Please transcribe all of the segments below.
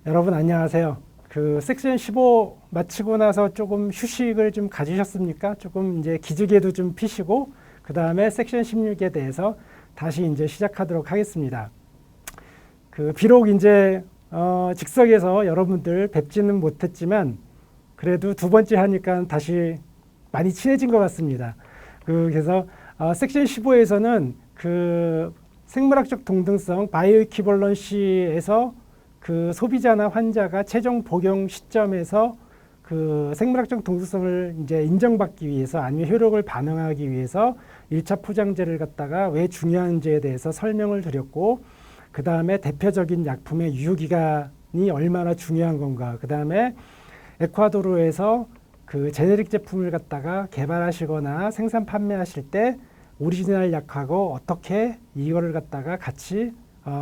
여러분 안녕하세요. 섹션 15 마치고 나서 조금 휴식을 좀 가지셨습니까? 조금 이제 기지개도 좀 피시고 그 다음에 섹션 16에 대해서 다시 이제 시작하도록 하겠습니다. 비록 이제 즉석에서 여러분들 뵙지는 못했지만 그래도 두 번째 하니까 다시 많이 친해진 것 같습니다. 그래서 섹션 15에서는 생물학적 동등성 바이오 이퀴벌런시에서 소비자나 환자가 최종 복용 시점에서 생물학적 동등성을 이제 인정받기 위해서 아니면 효력을 반영하기 위해서 1차 포장재를 갖다가 왜 중요한지에 대해서 설명을 드렸고, 그 다음에 대표적인 약품의 유효기간이 얼마나 중요한 건가, 그 다음에 에콰도르에서 제네릭 제품을 갖다가 개발하시거나 생산 판매하실 때 오리지널 약하고 어떻게 이거를 갖다가 같이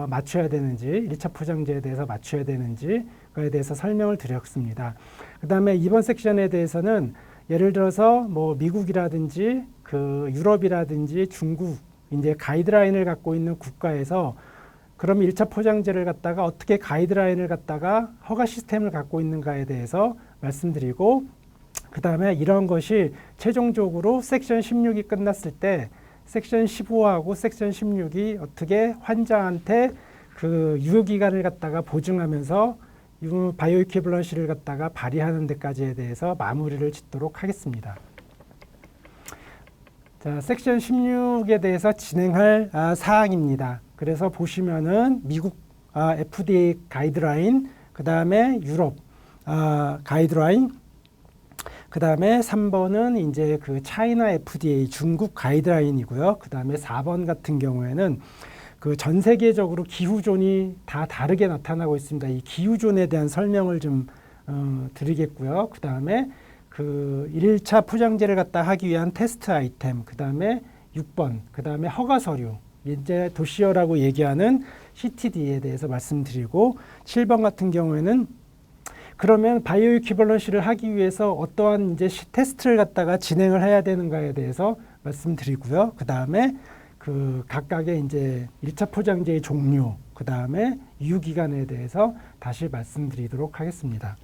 맞춰야 되는지, 1차 포장재에 대해서 맞춰야 되는지 그에 대해서 설명을 드렸습니다. 그 다음에 이번 섹션에 대해서는 예를 들어서 뭐 미국이라든지 유럽이라든지 중국 이제 가이드라인을 갖고 있는 국가에서 그럼 1차 포장재를 갖다가 어떻게 가이드라인을 갖다가 허가 시스템을 갖고 있는가에 대해서 말씀드리고, 그 다음에 이런 것이 최종적으로 섹션 16이 끝났을 때 섹션 15하고 섹션 16이 어떻게 환자한테 유효기간을 갖다가 보증하면서 바이오 이퀴벌런시를 갖다가 발휘하는 데까지에 대해서 마무리를 짓도록 하겠습니다. 자, 섹션 16에 대해서 진행할 사항입니다. 그래서 보시면은 미국 FDA 가이드라인, 그 다음에 유럽 가이드라인, 그 다음에 3번은 이제 차이나 FDA 중국 가이드라인이고요. 그 다음에 4번 같은 경우에는 전 세계적으로 기후존이 다 다르게 나타나고 있습니다. 이 기후존에 대한 설명을 좀 드리겠고요. 그 다음에 1차 포장재를 갖다 하기 위한 테스트 아이템, 그 다음에 6번, 그 다음에 허가 서류, 이제 도시어라고 얘기하는 CTD에 대해서 말씀드리고, 7번 같은 경우에는 그러면 바이오 이퀴벌런시를 하기 위해서 어떠한 이제 테스트를 갖다가 진행을 해야 되는가에 대해서 말씀드리고요. 그 다음에 각각의 이제 1차 포장재의 종류, 그 다음에 유효기간에 대해서 다시 말씀드리도록 하겠습니다.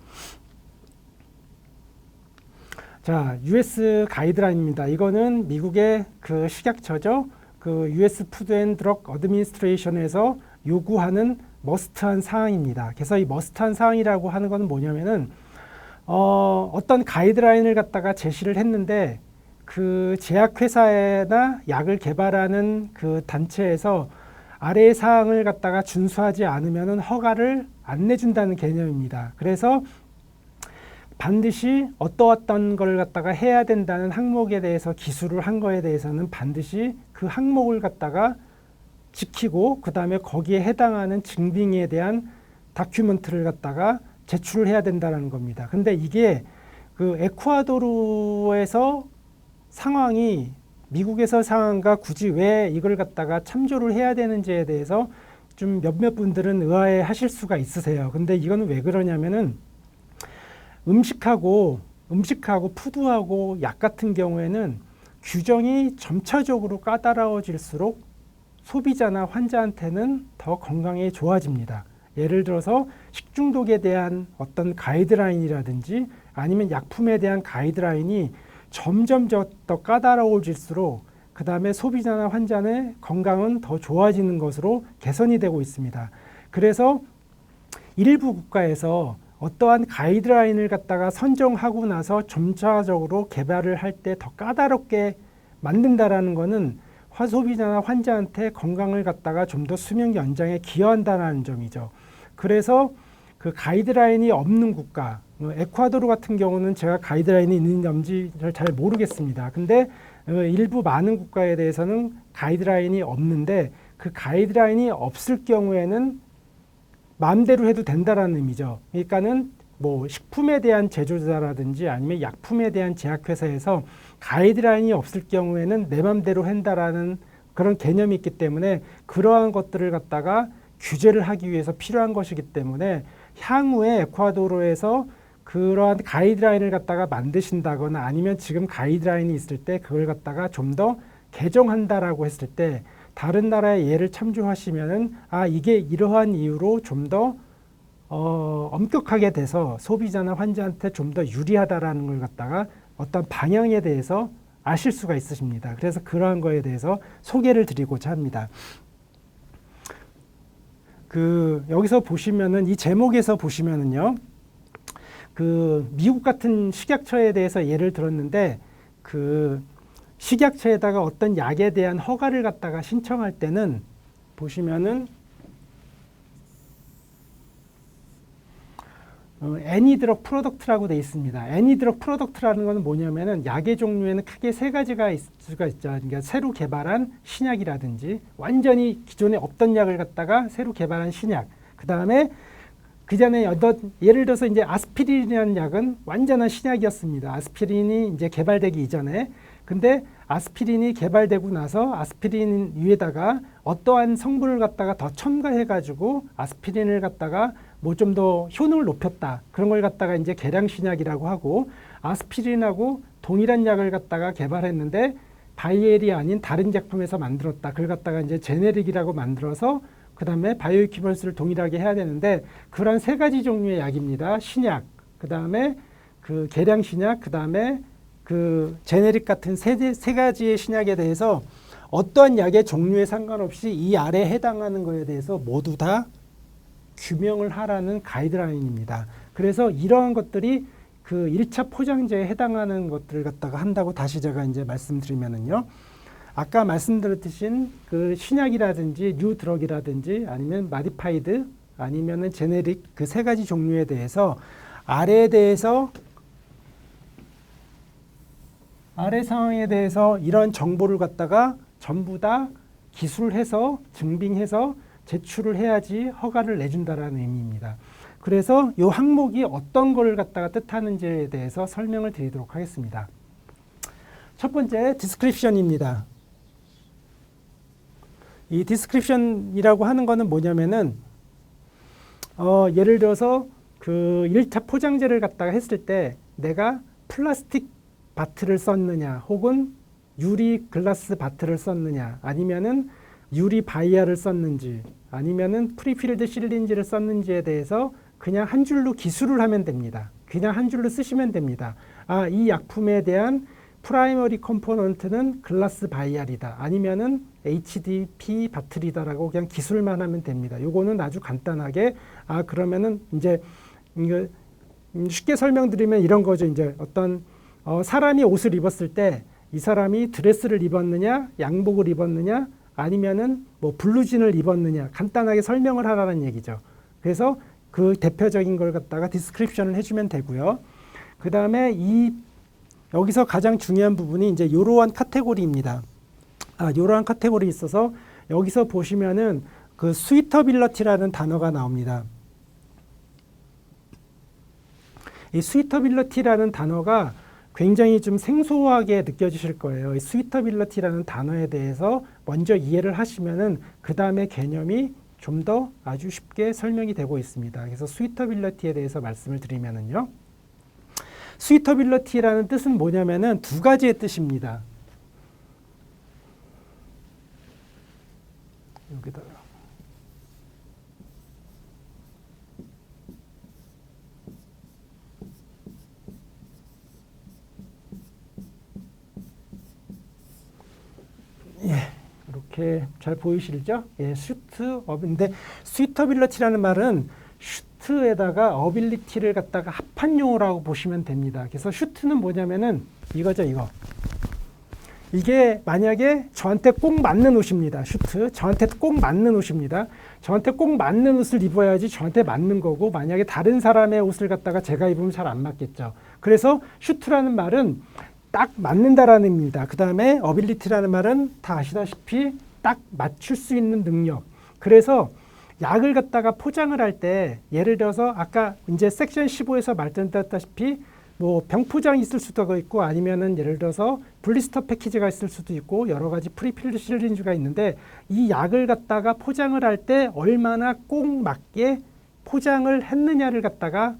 자, US 가이드라인입니다. 이거는 미국의 식약처죠. US 푸드 앤 드럭 어드미니스트레이션에서 요구하는 머스트한 사항입니다. 그래서 이 머스트한 사항이라고 하는 것은 뭐냐면은 어떤 가이드라인을 갖다가 제시를 했는데 제약회사나 약을 개발하는 단체에서 아래의 사항을 갖다가 준수하지 않으면은 허가를 안 내준다는 개념입니다. 그래서 반드시 어떤 걸 갖다가 해야 된다는 항목에 대해서 기술을 한 거에 대해서는 반드시 그 항목을 갖다가 지키고 그 다음에 거기에 해당하는 증빙에 대한 다큐멘트를 갖다가 제출을 해야 된다는 겁니다. 근데 이게 에콰도르에서 상황이 미국에서 상황과 굳이 왜 이걸 갖다가 참조를 해야 되는지에 대해서 좀 몇몇 분들은 의아해 하실 수가 있으세요. 근데 이거는 왜 그러냐면은 음식하고 푸드하고 약 같은 경우에는 규정이 점차적으로 까다로워질수록 소비자나 환자한테는 더 건강에 좋아집니다. 예를 들어서 식중독에 대한 어떤 가이드라인이라든지 아니면 약품에 대한 가이드라인이 점점 더 까다로워질수록 그 다음에 소비자나 환자의 건강은 더 좋아지는 것으로 개선이 되고 있습니다. 그래서 일부 국가에서 어떠한 가이드라인을 갖다가 선정하고 나서 점차적으로 개발을 할 때 더 까다롭게 만든다라는 것은 소비자나 환자한테 건강을 갖다가 좀 더 수명 연장에 기여한다는 점이죠. 그래서 가이드라인이 없는 국가, 에콰도르 같은 경우는 제가 가이드라인이 있는지 없는지를 잘 모르겠습니다. 근데 일부 많은 국가에 대해서는 가이드라인이 없는데 가이드라인이 없을 경우에는 마음대로 해도 된다라는 의미죠. 그러니까는 뭐 식품에 대한 제조자라든지 아니면 약품에 대한 제약회사에서 가이드라인이 없을 경우에는 내 맘대로 한다라는 그런 개념이 있기 때문에 그러한 것들을 갖다가 규제를 하기 위해서 필요한 것이기 때문에 향후에 에콰도르에서 그러한 가이드라인을 갖다가 만드신다거나 아니면 지금 가이드라인이 있을 때 그걸 갖다가 좀 더 개정한다라고 했을 때 다른 나라의 예를 참조하시면은 이게 이러한 이유로 좀 더 엄격하게 돼서 소비자나 환자한테 좀 더 유리하다라는 걸 갖다가 어떤 방향에 대해서 아실 수가 있으십니다. 그래서 그러한 거에 대해서 소개를 드리고자 합니다. 여기서 보시면은 이 제목에서 보시면은요. 미국 같은 식약처에 대해서 예를 들었는데 식약처에다가 어떤 약에 대한 허가를 갖다가 신청할 때는 보시면은 애니드럭 프로덕트라고 되어 있습니다. 애니드럭 프로덕트라는 것은 뭐냐면은 약의 종류에는 크게 세 가지가 있을 수가 있죠. 그러니까 새로 개발한 신약이라든지 완전히 기존에 없던 약을 갖다가 새로 개발한 신약. 그 다음에 그 전에 예를 들어서 이제 아스피린이라는 약은 완전한 신약이었습니다. 아스피린이 이제 개발되기 이전에. 근데 아스피린이 개발되고 나서 아스피린 위에다가 어떠한 성분을 갖다가 더 첨가해가지고 아스피린을 갖다가 뭐 좀 더 효능을 높였다. 그런 걸 갖다가 이제 계량신약이라고 하고 아스피린하고 동일한 약을 갖다가 개발했는데 바이엘이 아닌 다른 제품에서 만들었다. 그걸 갖다가 이제 제네릭이라고 만들어서 그 다음에 바이오이퀴벌스를 동일하게 해야 되는데 그런 세 가지 종류의 약입니다. 신약, 그 다음에 계량신약, 그 다음에 제네릭 같은 세 가지의 신약에 대해서 어떠한 약의 종류에 상관없이 이 아래에 해당하는 것에 대해서 모두 다 규명을 하라는 가이드라인입니다. 그래서 이러한 것들이 1차 포장재에 해당하는 것들을 갖다가 한다고 다시 제가 이제 말씀드리면은요. 아까 말씀드렸듯이 신약이라든지 뉴드럭이라든지 아니면 마디파이드 아니면은 제네릭 세 가지 종류에 대해서 아래 상황에 대해서 이런 정보를 갖다가 전부 다 기술해서 증빙해서 제출을 해야지 허가를 내준다라는 의미입니다. 그래서 이 항목이 어떤 걸 갖다가 뜻하는지에 대해서 설명을 드리도록 하겠습니다. 첫 번째 디스크립션입니다. 이 디스크립션이라고 하는 거는 뭐냐면은 예를 들어서 1차 포장재를 갖다가 했을 때 내가 플라스틱 바트를 썼느냐 혹은 유리 글라스 바트를 썼느냐 아니면은 유리 바이아를 썼는지 아니면은 프리필드 실린지를 썼는지에 대해서 그냥 한 줄로 기술을 하면 됩니다. 그냥 한 줄로 쓰시면 됩니다. 이 약품에 대한 프라이머리 컴포넌트는 글라스 바이알이다. 아니면은 HDP 바틀이다라고 그냥 기술만 하면 됩니다. 요거는 아주 간단하게 그러면은 이제 쉽게 설명드리면 이런 거죠. 이제 어떤 사람이 옷을 입었을 때 이 사람이 드레스를 입었느냐, 양복을 입었느냐, 아니면은 뭐 블루진을 입었느냐 간단하게 설명을 하라는 얘기죠. 그래서 그 대표적인 걸 갖다가 디스크립션을 해주면 되고요. 그 다음에 여기서 가장 중요한 부분이 이제 이러한 카테고리입니다. 이러한 카테고리 있어서 여기서 보시면은 수이터빌러티라는 단어가 나옵니다. 이 수이터빌러티라는 단어가 굉장히 좀 생소하게 느껴지실 거예요. 이 수이터빌러티라는 단어에 대해서 먼저 이해를 하시면은 그 다음에 개념이 좀 더 아주 쉽게 설명이 되고 있습니다. 그래서 수이터빌러티에 대해서 말씀을 드리면은요. 수이터빌러티라는 뜻은 뭐냐면은 두 가지의 뜻입니다. 여기다가 이렇게 잘 보이시죠? 슈트업인데 스위터빌러티라는 말은 슈트에다가 어빌리티를 갖다가 합한 용어라고 보시면 됩니다. 그래서 슈트는 뭐냐면은 이거죠, 이거. 이게 만약에 저한테 꼭 맞는 옷입니다. 슈트. 저한테 꼭 맞는 옷입니다. 저한테 꼭 맞는 옷을 입어야지 저한테 맞는 거고 만약에 다른 사람의 옷을 갖다가 제가 입으면 잘 안 맞겠죠. 그래서 슈트라는 말은 딱 맞는다라는 의미입니다. 그 다음에 어빌리티라는 말은 다 아시다시피 딱 맞출 수 있는 능력. 그래서 약을 갖다가 포장을 할 때 예를 들어서 아까 이제 섹션 15에서 말씀드렸다시피 뭐 병포장이 있을 수도 있고 아니면은 예를 들어서 블리스터 패키지가 있을 수도 있고 여러 가지 프리필드 실린지가 있는데 이 약을 갖다가 포장을 할 때 얼마나 꼭 맞게 포장을 했느냐를 갖다가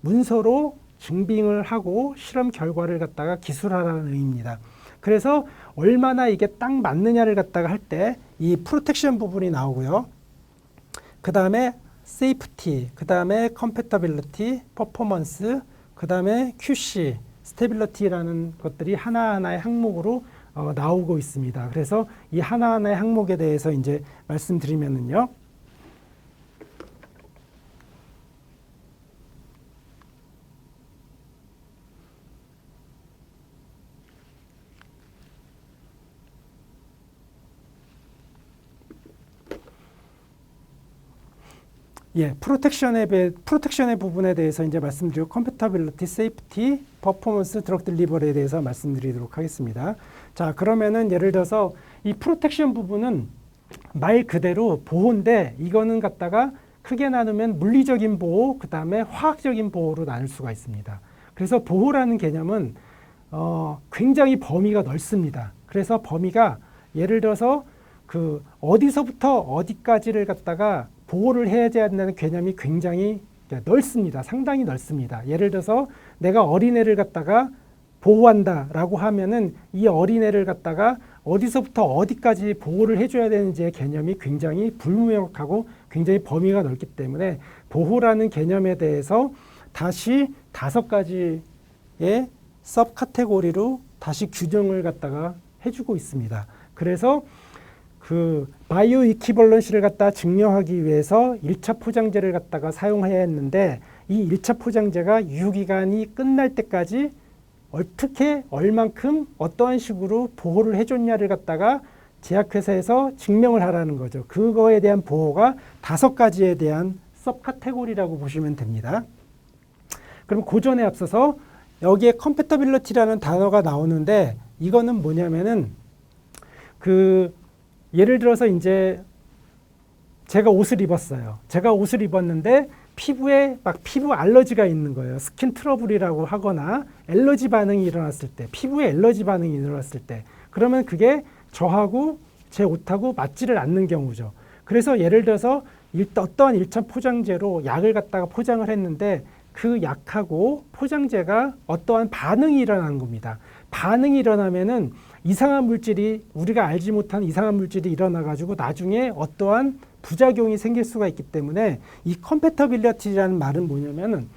문서로 증빙을 하고 실험 결과를 갖다가 기술하라는 의미입니다. 그래서 얼마나 이게 딱 맞느냐를 갖다가 할 때 이 프로텍션 부분이 나오고요. 그 다음에 세이프티, 그 다음에 컴패터빌리티, 퍼포먼스, 그 다음에 QC, 스테빌리티라는 것들이 하나하나의 항목으로 나오고 있습니다. 그래서 이 하나하나의 항목에 대해서 이제 말씀드리면은요. 예, 프로텍션의 부분에 대해서 이제 말씀드리고 컴패터빌리티, 세이프티, 퍼포먼스, 드럭 딜리버리에 대해서 말씀드리도록 하겠습니다. 자, 그러면은 예를 들어서 이 프로텍션 부분은 말 그대로 보호인데 이거는 갖다가 크게 나누면 물리적인 보호, 그 다음에 화학적인 보호로 나눌 수가 있습니다. 그래서 보호라는 개념은 굉장히 범위가 넓습니다. 그래서 범위가 예를 들어서 그 어디서부터 어디까지를 갖다가 보호를 해야 된다는 개념이 굉장히 넓습니다. 상당히 넓습니다. 예를 들어서 내가 어린애를 갖다가 보호한다라고 하면은 이 어린애를 갖다가 어디서부터 어디까지 보호를 해줘야 되는지의 개념이 굉장히 불명확하고 굉장히 범위가 넓기 때문에 보호라는 개념에 대해서 다시 5가지의 섭 카테고리로 다시 규정을 갖다가 해주고 있습니다. 그래서 그 바이오 이퀴벌런시를 갖다 증명하기 위해서 1차 포장재를 갖다가 사용해야 했는데 이 1차 포장재가 유효기간이 끝날 때까지 어떻게 얼만큼 어떠한 식으로 보호를 해줬냐를 갖다가 제약회사에서 증명을 하라는 거죠. 그거에 대한 보호가 5가지에 대한 섭 카테고리라고 보시면 됩니다. 그럼 고전에 앞서서 여기에 컴패터빌리티라는 단어가 나오는데 이거는 뭐냐면은 그 예를 들어서 이제 제가 옷을 입었어요. 제가 옷을 입었는데 피부에 막 피부 알러지가 있는 거예요. 스킨 트러블이라고 하거나 알러지 반응이 일어났을 때, 피부에 알러지 반응이 일어났을 때, 그러면 그게 저하고 제 옷하고 맞지를 않는 경우죠. 그래서 예를 들어서 어떠한 1차 포장재로 약을 갖다가 포장을 했는데 그 약하고 포장재가 어떠한 반응이 일어나는 겁니다. 반응이 일어나면은 이상한 물질이 우리가 알지 못한 이상한 물질이 일어나 가지고 나중에 어떠한 부작용이 생길 수가 있기 때문에 이 컴패터빌리티라는 말은 뭐냐면은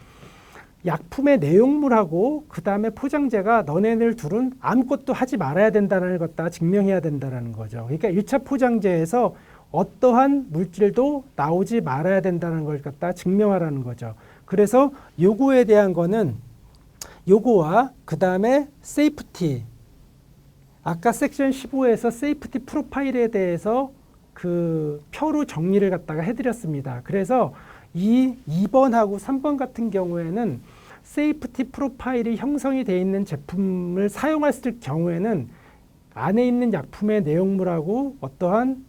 약품의 내용물하고 그 다음에 포장재가 너네들 둘은 아무것도 하지 말아야 된다는 걸 갖다 증명해야 된다는 거죠. 그러니까 1차 포장재에서 어떠한 물질도 나오지 말아야 된다는 걸 갖다 증명하라는 거죠. 그래서 요거에 대한 거는 요거와 그 다음에 세이프티, 아까 섹션 15에서 세이프티 프로파일에 대해서 그 표로 정리를 갖다가 해드렸습니다. 그래서 이 2번하고 3번 같은 경우에는 세이프티 프로파일이 형성이 되어 있는 제품을 사용했을 경우에는 안에 있는 약품의 내용물하고 어떠한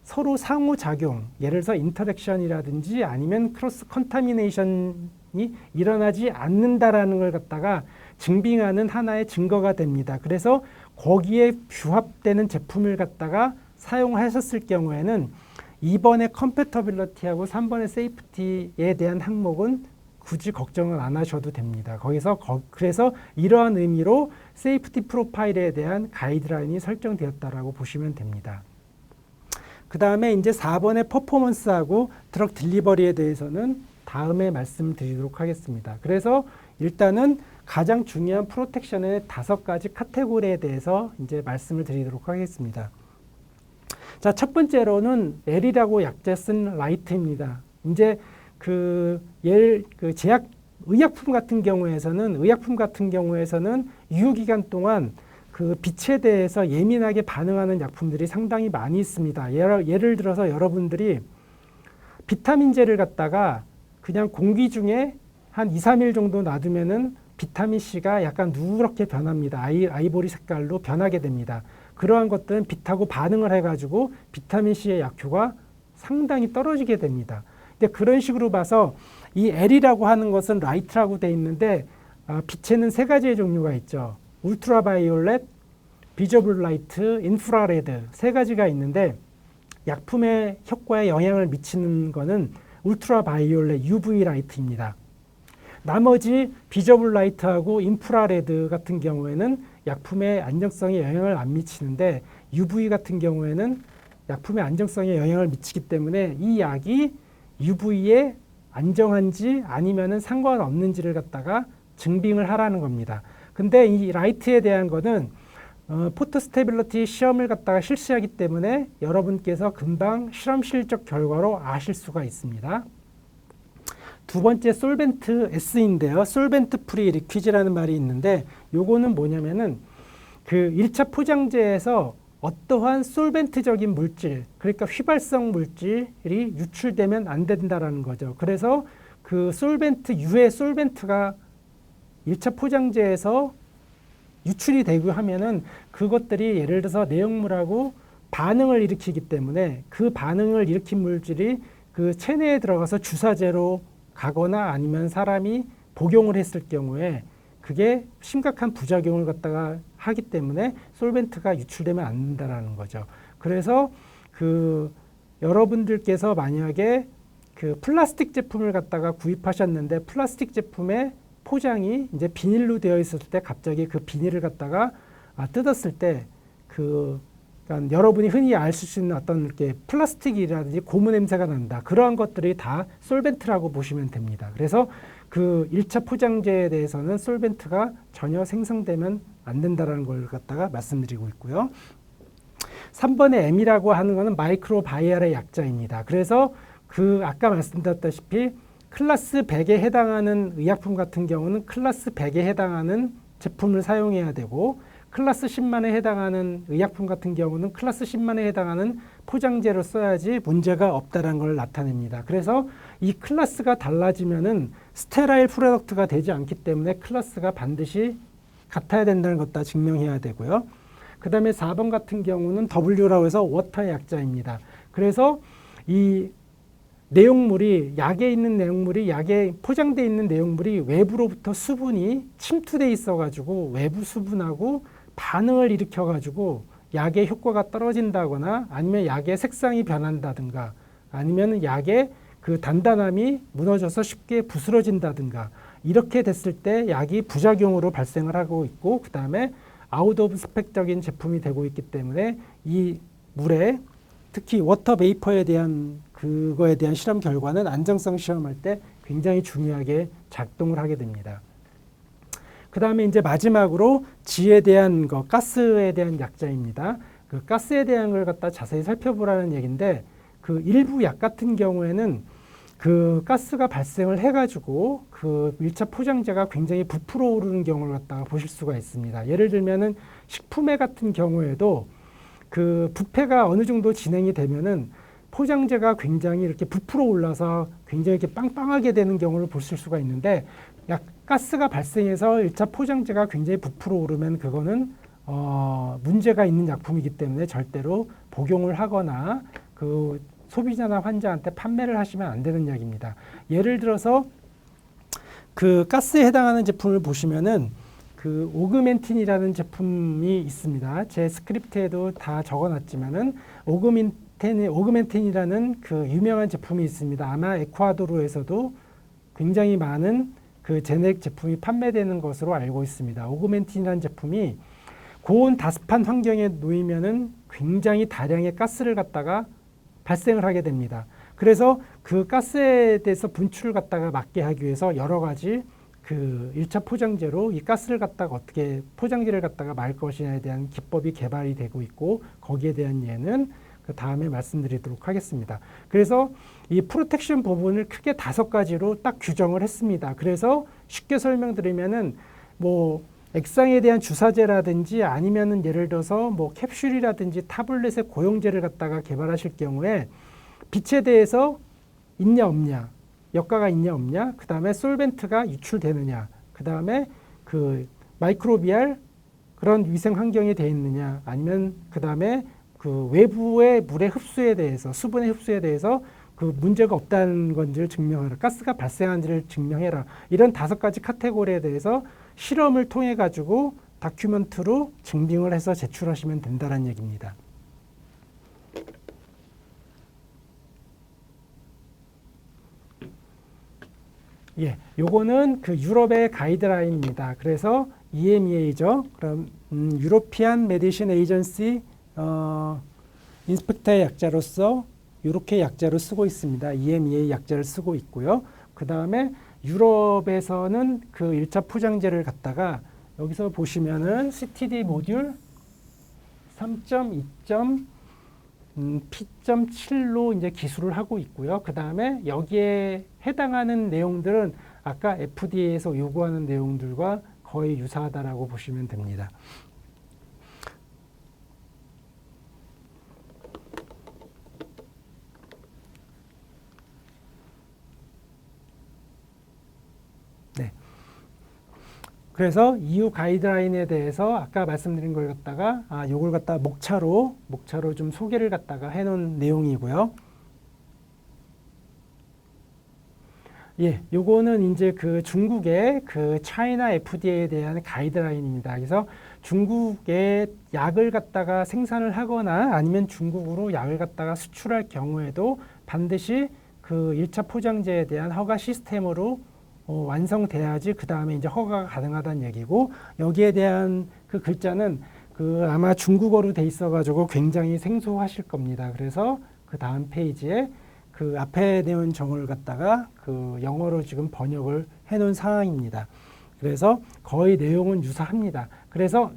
서로 상호작용, 예를 들어서 인터랙션이라든지 아니면 크로스 컨타미네이션이 일어나지 않는다라는 걸 갖다가 증빙하는 하나의 증거가 됩니다. 그래서 거기에 부합되는 제품을 갖다가 사용하셨을 경우에는 2번의 컴패터빌리티하고 3번의 세이프티에 대한 항목은 굳이 걱정을 안 하셔도 됩니다. 그래서 이러한 의미로 세이프티 프로파일에 대한 가이드라인이 설정되었다라고 보시면 됩니다. 그 다음에 이제 4번의 퍼포먼스하고 드럭 딜리버리에 대해서는 다음에 말씀드리도록 하겠습니다. 그래서 일단은 가장 중요한 프로텍션의 5가지 카테고리에 대해서 이제 말씀을 드리도록 하겠습니다. 자, 첫 번째로는 L이라고 약자 쓴 라이트입니다. 이제 의약품 같은 경우에서는 유효기간 동안 그 빛에 대해서 예민하게 반응하는 약품들이 상당히 많이 있습니다. 예를 들어서 여러분들이 비타민제를 갖다가 그냥 공기 중에 한 2, 3일 정도 놔두면은 비타민C가 약간 누렇게 변합니다. 아이보리 색깔로 변하게 됩니다. 그러한 것들은 빛하고 반응을 해가지고 비타민C의 약효가 상당히 떨어지게 됩니다. 근데 그런 식으로 봐서 이 L이라고 하는 것은 라이트라고 되어 있는데 빛에는 3가지의 종류가 있죠. 울트라바이올렛, 비저블 라이트, 인프라레드 3가지가 있는데 약품의 효과에 영향을 미치는 것은 울트라바이올렛 UV 라이트입니다. 나머지 비저블 라이트하고 인프라레드 같은 경우에는 약품의 안정성에 영향을 안 미치는데 UV 같은 경우에는 약품의 안정성에 영향을 미치기 때문에 이 약이 UV에 안정한지 아니면은 상관없는지를 갖다가 증빙을 하라는 겁니다. 근데 이 라이트에 대한 거는 포토 스테빌리티 시험을 갖다가 실시하기 때문에 여러분께서 금방 실험실적 결과로 아실 수가 있습니다. 두 번째 솔벤트 S인데요. 솔벤트 프리 리퀴즈라는 말이 있는데 요거는 뭐냐면은 그 1차 포장재에서 어떠한 솔벤트적인 물질, 그러니까 휘발성 물질이 유출되면 안 된다라는 거죠. 그래서 그 솔벤트, 유해 솔벤트가 1차 포장재에서 유출이 되고 하면은 그것들이 예를 들어서 내용물하고 반응을 일으키기 때문에 그 반응을 일으킨 물질이 그 체내에 들어가서 주사제로 가거나 아니면 사람이 복용을 했을 경우에 그게 심각한 부작용을 갖다가 하기 때문에 솔벤트가 유출되면 안 된다라는 거죠. 그래서 그 여러분들께서 만약에 그 플라스틱 제품을 갖다가 구입하셨는데 플라스틱 제품의 포장이 이제 비닐로 되어 있었을 때 갑자기 그 비닐을 갖다가 뜯었을 때 그러니까 여러분이 흔히 알 수 있는 어떤 이렇게 플라스틱이라든지 고무 냄새가 난다. 그러한 것들이 다 솔벤트라고 보시면 됩니다. 그래서 그 1차 포장재에 대해서는 솔벤트가 전혀 생성되면 안 된다는 걸 갖다가 말씀드리고 있고요. 3번의 M이라고 하는 것은 마이크로바이알의 약자입니다. 그래서 그 아까 말씀드렸다시피 클래스 100에 해당하는 의약품 같은 경우는 클래스 100에 해당하는 제품을 사용해야 되고 클래스 10만에 해당하는 의약품 같은 경우는 클래스 10만에 해당하는 포장재를 써야지 문제가 없다는 걸 나타냅니다. 그래서 이 클래스가 달라지면은 스테라일 프로덕트가 되지 않기 때문에 클래스가 반드시 같아야 된다는 것 다 증명해야 되고요. 그 다음에 4번 같은 경우는 W라고 해서 워터의 약자입니다. 그래서 이 내용물이 약에 있는 내용물이 약에 포장되어 있는 내용물이 외부로부터 수분이 침투돼 있어 가지고 외부 수분하고 반응을 일으켜 가지고 약의 효과가 떨어진다거나 아니면 약의 색상이 변한다든가 아니면 약의 그 단단함이 무너져서 쉽게 부스러진다든가 이렇게 됐을 때 약이 부작용으로 발생을 하고 있고 그 다음에 아웃 오브 스펙적인 제품이 되고 있기 때문에 이 물에 특히 워터 베이퍼에 대한 그거에 대한 실험 결과는 안정성 시험할 때 굉장히 중요하게 작동을 하게 됩니다. 그 다음에 이제 마지막으로 G에 대한 거, 가스에 대한 약자입니다. 그 가스에 대한 걸 갖다 자세히 살펴보라는 얘기인데 그 일부 약 같은 경우에는 그 가스가 발생을 해가지고 그 1차 포장재가 굉장히 부풀어 오르는 경우를 갖다가 보실 수가 있습니다. 예를 들면은 식품회 같은 경우에도 그 부패가 어느 정도 진행이 되면은 포장재가 굉장히 이렇게 부풀어 올라서 굉장히 이렇게 빵빵하게 되는 경우를 보실 수가 있는데 약 가스가 발생해서 1차 포장재가 굉장히 부풀어 오르면 그거는 문제가 있는 약품이기 때문에 절대로 복용을 하거나 그 소비자나 환자한테 판매를 하시면 안 되는 약입니다. 예를 들어서 그 가스에 해당하는 제품을 보시면은 그 오그멘틴이라는 제품이 있습니다. 제 스크립트에도 다 적어놨지만은 오그멘틴이라는 그 유명한 제품이 있습니다. 아마 에콰도르에서도 굉장히 많은 그 제넥 제품이 판매되는 것으로 알고 있습니다. 오그멘틴이라는 제품이 고온 다습한 환경에 놓이면은 굉장히 다량의 가스를 갖다가 발생을 하게 됩니다. 그래서 그 가스에 대해서 분출을 갖다가 막게 하기 위해서 여러 가지 그 1차 포장재로 이 가스를 갖다가 어떻게 포장재를 갖다가 말 것이냐에 대한 기법이 개발이 되고 있고 거기에 대한 예는 그 다음에 말씀드리도록 하겠습니다. 그래서 이 프로텍션 부분을 크게 5가지로 딱 규정을 했습니다. 그래서 쉽게 설명드리면은 뭐 액상에 대한 주사제라든지 아니면은 예를 들어서 뭐 캡슐이라든지 타블렛의 고용제를 갖다가 개발하실 경우에 빛에 대해서 있냐 없냐, 역가가 있냐 없냐, 그 다음에 솔벤트가 유출되느냐, 그 다음에 그 마이크로비알 그런 위생 환경이 되어 있느냐, 아니면 그 다음에 그 외부의 물의 흡수에 대해서 수분의 흡수에 대해서 그 문제가 없다는 건지를 증명하라, 가스가 발생한지를 증명해라. 이런 5가지 카테고리에 대해서 실험을 통해 가지고 다큐멘트로 증빙을 해서 제출하시면 된다는 얘기입니다. 예, 요거는 그 유럽의 가이드라인입니다. 그래서 EMEA죠. 그럼 유로피안 메디신 에이전시 인스펙터의 약자로서 이렇게 약자로 쓰고 있습니다. EMEA 약자를 쓰고 있고요. 그 다음에 유럽에서는 그 1차 포장재를 갖다가 여기서 보시면은 CTD 모듈 3.2.P.7로 이제 기술을 하고 있고요. 그 다음에 여기에 해당하는 내용들은 아까 FDA에서 요구하는 내용들과 거의 유사하다라고 보시면 됩니다. 네. 그래서 EU 가이드라인에 대해서 아까 말씀드린 걸 갖다가 요걸 갖다가 목차로 좀 소개를 갖다가 해놓은 내용이고요. 예, 요거는 이제 그 중국의 그 차이나 FDA에 대한 가이드라인입니다. 그래서 중국에 약을 갖다가 생산을 하거나 아니면 중국으로 약을 갖다가 수출할 경우에도 반드시 그 1차 포장재에 대한 허가 시스템으로 완성돼야지 그 다음에 이제 허가가 가능하다는 얘기고, 여기에 대한 그 글자는 그 아마 중국어로 돼 있어가지고 굉장히 생소하실 겁니다. 그래서 그 다음 페이지에 그 앞에 내용 정을 갖다가 그 영어로 지금 번역을 해놓은 상황입니다. 그래서 거의 내용은 유사합니다. 그래서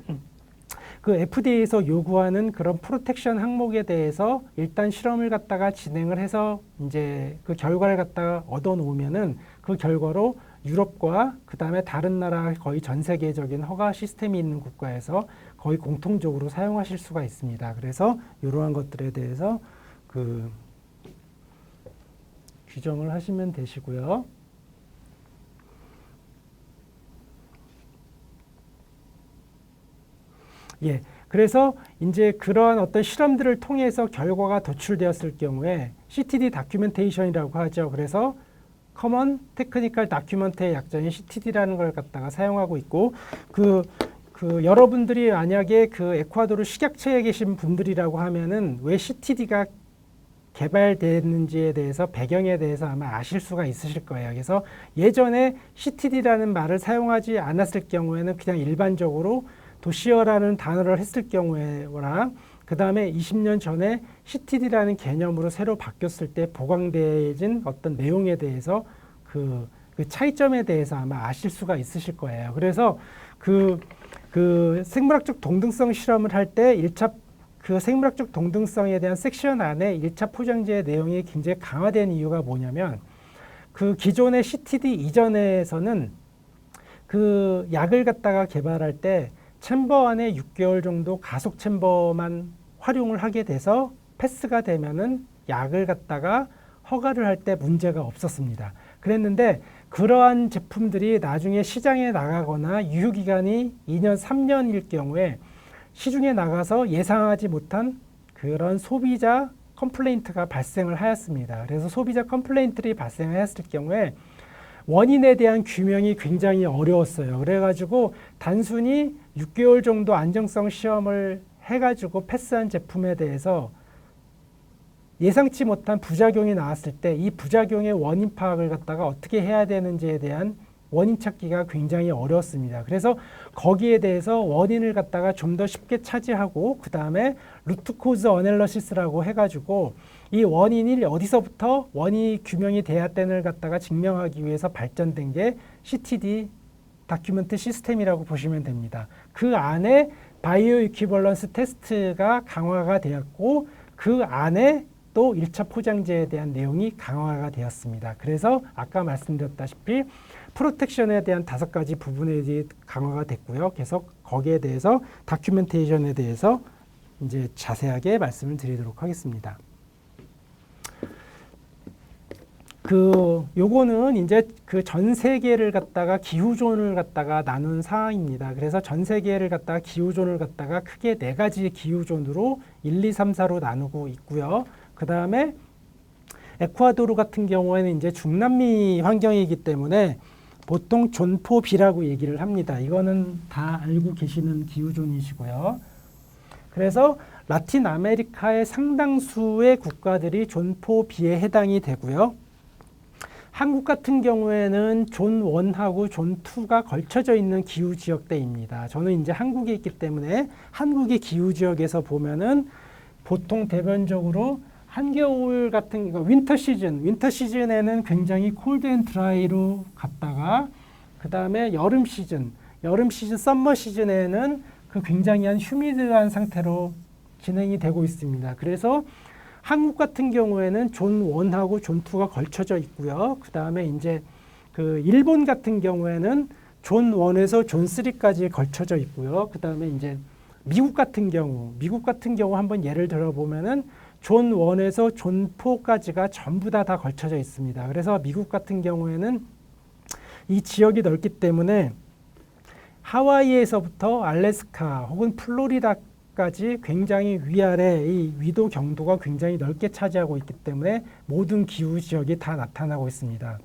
그 FDA에서 요구하는 그런 프로텍션 항목에 대해서 일단 실험을 갖다가 진행을 해서 이제 그 결과를 갖다가 얻어 놓으면은 그 결과로 유럽과 그 다음에 다른 나라 거의 전 세계적인 허가 시스템이 있는 국가에서 거의 공통적으로 사용하실 수가 있습니다. 그래서 이러한 것들에 대해서 그 규정을 하시면 되시고요. 예, 그래서 이제 그러한 어떤 실험들을 통해서 결과가 도출되었을 경우에 CTD 다큐멘테이션이라고 하죠. 그래서 Common Technical Document의 약자인 CTD라는 걸 갖다가 사용하고 있고, 그 여러분들이 만약에 그 에콰도르 식약처에 계신 분들이라고 하면은 왜 CTD가 개발됐는지에 대해서 배경에 대해서 아마 아실 수가 있으실 거예요. 그래서 예전에 CTD라는 말을 사용하지 않았을 경우에는 그냥 일반적으로 도시어라는 단어를 했을 경우에랑 그 다음에 20년 전에 CTD라는 개념으로 새로 바뀌었을 때 보강되어진 어떤 내용에 대해서 그 차이점에 대해서 아마 아실 수가 있으실 거예요. 그래서 그 생물학적 동등성 실험을 할 때 1차 그 생물학적 동등성에 대한 섹션 안에 1차 포장재의 내용이 굉장히 강화된 이유가 뭐냐면, 그 기존의 CTD 이전에서는 그 약을 갖다가 개발할 때 챔버 안에 6개월 정도 가속 챔버만 활용을 하게 돼서 패스가 되면은 약을 갖다가 허가를 할 때 문제가 없었습니다. 그랬는데 그러한 제품들이 나중에 시장에 나가거나 유효기간이 2년, 3년일 경우에 시중에 나가서 예상하지 못한 그런 소비자 컴플레인트가 발생을 하였습니다. 그래서 소비자 컴플레인트를 발생했을 경우에 원인에 대한 규명이 굉장히 어려웠어요. 그래가지고 단순히 6개월 정도 안정성 시험을 해가지고 패스한 제품에 대해서 예상치 못한 부작용이 나왔을 때 이 부작용의 원인 파악을 갖다가 어떻게 해야 되는지에 대한 원인 찾기가 굉장히 어려웠습니다. 그래서 거기에 대해서 원인을 갖다가 좀 더 쉽게 차지하고 그 다음에 루트 코즈 어널리시스라고 해가지고 이 원인이 어디서부터 원인이 규명이 돼야 되는을 갖다가 증명하기 위해서 발전된 게 CTD 다큐멘트 시스템이라고 보시면 됩니다. 그 안에 바이오 이퀴벌런스 테스트가 강화가 되었고 그 안에 또 1차 포장재에 대한 내용이 강화가 되었습니다. 그래서 아까 말씀드렸다시피 프로텍션에 대한 5가지 부분에 대해 강화가 됐고요. 계속 거기에 대해서 다큐멘테이션에 대해서 이제 자세하게 말씀을 드리도록 하겠습니다. 요거는 이제 그 전 세계를 갖다가 기후존을 갖다가 나눈 상황입니다. 그래서 전 세계를 갖다가 기후존을 갖다가 크게 4가지 기후존으로 1, 2, 3, 4로 나누고 있고요. 그 다음에 에콰도르 같은 경우에는 이제 중남미 환경이기 때문에 보통 존포 B라고 얘기를 합니다. 이거는 다 알고 계시는 기후존이시고요. 그래서 라틴 아메리카의 상당수의 국가들이 존포 B에 해당이 되고요. 한국 같은 경우에는 존 1하고 존 2가 걸쳐져 있는 기후 지역대입니다. 저는 이제 한국에 있기 때문에 한국의 기후 지역에서 보면은 보통 대변적으로 한겨울 같은 윈터 시즌에는 굉장히 콜드 앤 드라이로 갔다가 그 다음에 여름 시즌 썸머 시즌에는 그 굉장히 휴미드한 상태로 진행이 되고 있습니다. 그래서 한국 같은 경우에는 존 1하고 존 2가 걸쳐져 있고요. 그 다음에 이제 그 일본 같은 경우에는 존 1에서 존 3까지 걸쳐져 있고요. 그 다음에 이제 미국 같은 경우 한번 예를 들어보면은 존 1에서 존 4까지가 전부 다 걸쳐져 있습니다. 그래서 미국 같은 경우에는 이 지역이 넓기 때문에 하와이에서부터 알래스카 혹은 플로리다까지 굉장히 위아래 이 위도 경도가 굉장히 넓게 차지하고 있기 때문에 모든 기후 지역이 다 나타나고 있습니다.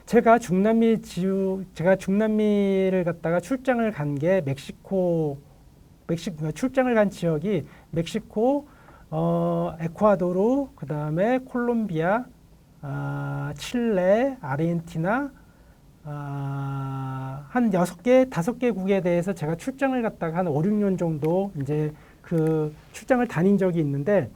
제가 중남미를 갔다가 출장을 간 게 출장을 간 지역이 멕시코, 에콰도르, 그 다음에 콜롬비아, 칠레, 아르헨티나, 한 6개, 5개국에 대해서 제가 출장을 갔다가 한 5, 6년 정도 이제 그 출장을 다닌 적이 있는데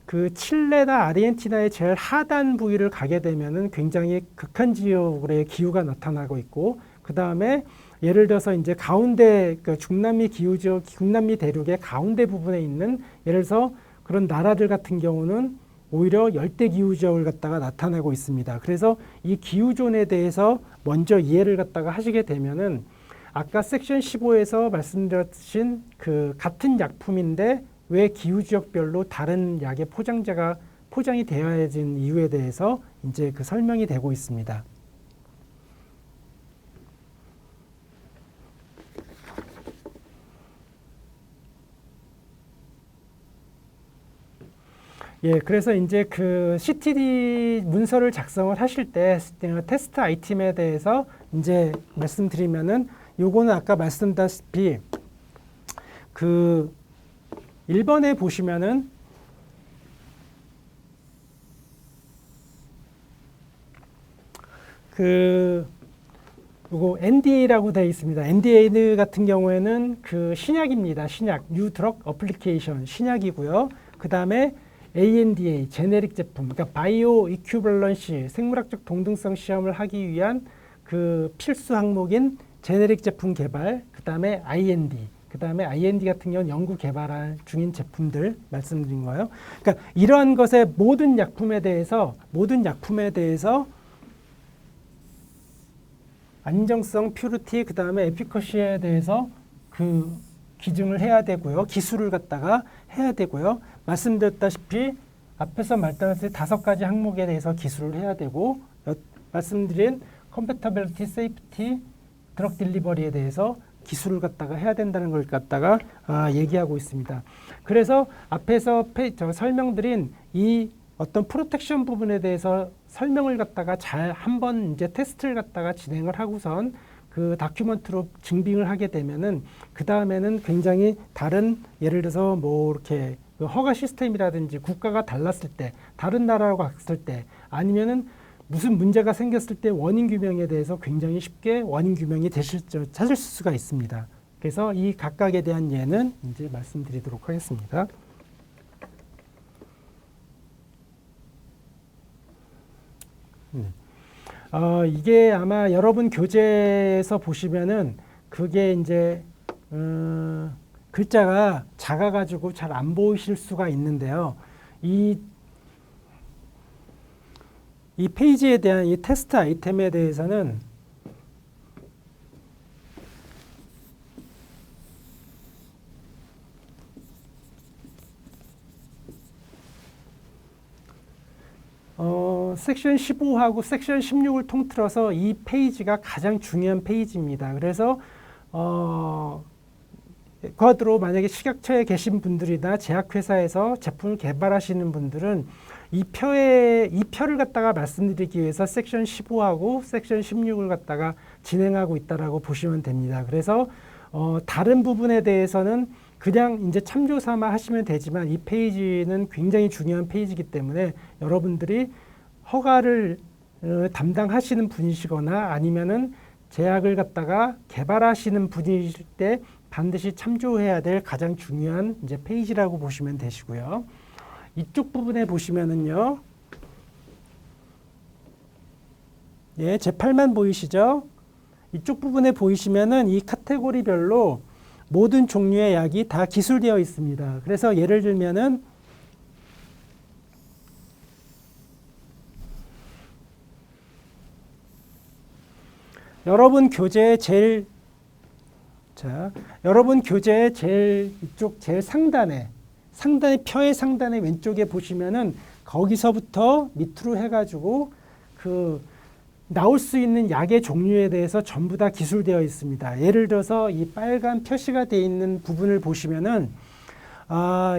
그 칠레나 아르헨티나의 제일 하단 부위를 가게 되면은 굉장히 극한 지역의 기후가 나타나고 있고 그 다음에 예를 들어서 이제 가운데 그 중남미 기후 지역, 중남미 대륙의 가운데 부분에 있는 예를 들어서 그런 나라들 같은 경우는 오히려 열대 기후 지역을 갖다가 나타내고 있습니다. 그래서 이 기후존에 대해서 먼저 이해를 갖다가 하시게 되면은 아까 섹션 15에서 말씀드렸신 그 같은 약품인데 왜 기후 지역별로 다른 약의 포장이 되어야 하는 이유에 대해서 이제 그 설명이 되고 있습니다. 예, 그래서 이제 그 CTD 문서를 작성을 하실 때 테스트 아이템에 대해서 이제 말씀드리면은 요거는 아까 말씀드렸다시피 그 1번에 보시면은 그 요거 NDA라고 되어 있습니다. NDA 같은 경우에는 그 신약입니다. New Drug Application 신약이고요. 그 다음에 ANDA, 제네릭 제품, 그러니까 바이오 이큐벌런시, 생물학적 동등성 시험을 하기 위한 그 필수 항목인 제네릭 제품 개발, 그 다음에 IND 같은 경우는 연구 개발 중인 제품들 말씀드린 거예요. 그러니까 이러한 것의 모든 약품에 대해서 안정성, 퓨리티, 그 다음에 에피커시에 대해서 그 기증을 해야 되고요. 기술을 갖다가 해야 되고요. 말씀드렸다시피 앞에서 말씀드린 5가지 항목에 대해서 기술을 해야 되고 말씀드린 컴패터빌리티, 세이프티, 드럭 딜리버리에 대해서 기술을 갖다가 해야 된다는 걸 갖다가 얘기하고 있습니다. 그래서 앞에서 설명드린 이 어떤 프로텍션 부분에 대해서 설명을 갖다가 잘 한번 이제 테스트를 갖다가 진행을 하고선 그 다큐멘트로 증빙을 하게 되면은 그 다음에는 굉장히 다른 예를 들어서 뭐 이렇게 허가 시스템이라든지 국가가 달랐을 때 다른 나라하고 갔을 때 아니면은 무슨 문제가 생겼을 때 원인 규명에 대해서 굉장히 쉽게 원인 규명이 찾을 수가 있습니다. 그래서 이 각각에 대한 예는 이제 말씀드리도록 하겠습니다. 이게 아마 여러분 교재에서 보시면은 그게 이제 글자가 작아가지고 잘 안 보이실 수가 있는데요. 이 페이지에 대한 이 테스트 아이템에 대해서는 섹션 15하고 섹션 16을 통틀어서 이 페이지가 가장 중요한 페이지입니다. 그래서 쿼드로 만약에 식약처에 계신 분들이나 제약회사에서 제품을 개발하시는 분들은 이 표를 갖다가 말씀드리기 위해서 섹션 15하고 섹션 16을 갖다가 진행하고 있다라고 보시면 됩니다. 그래서 다른 부분에 대해서는 그냥 이제 참조 삼아 하시면 되지만 이 페이지는 굉장히 중요한 페이지이기 때문에 여러분들이 허가를 담당하시는 분이시거나 아니면은 제약을 갖다가 개발하시는 분이실 때 반드시 참조해야 될 가장 중요한 이제 페이지라고 보시면 되시고요. 이쪽 부분에 보시면은요. 예, 제 팔만 보이시죠? 이쪽 부분에 보이시면은 이 카테고리별로 모든 종류의 약이 다 기술되어 있습니다. 그래서 예를 들면은 여러분 교재의 제일 이쪽 제일 상단에 펴의 상단에 왼쪽에 보시면은 거기서부터 밑으로 해가지고 그 나올 수 있는 약의 종류에 대해서 전부 다 기술되어 있습니다. 예를 들어서 이 빨간 표시가 되어 있는 부분을 보시면은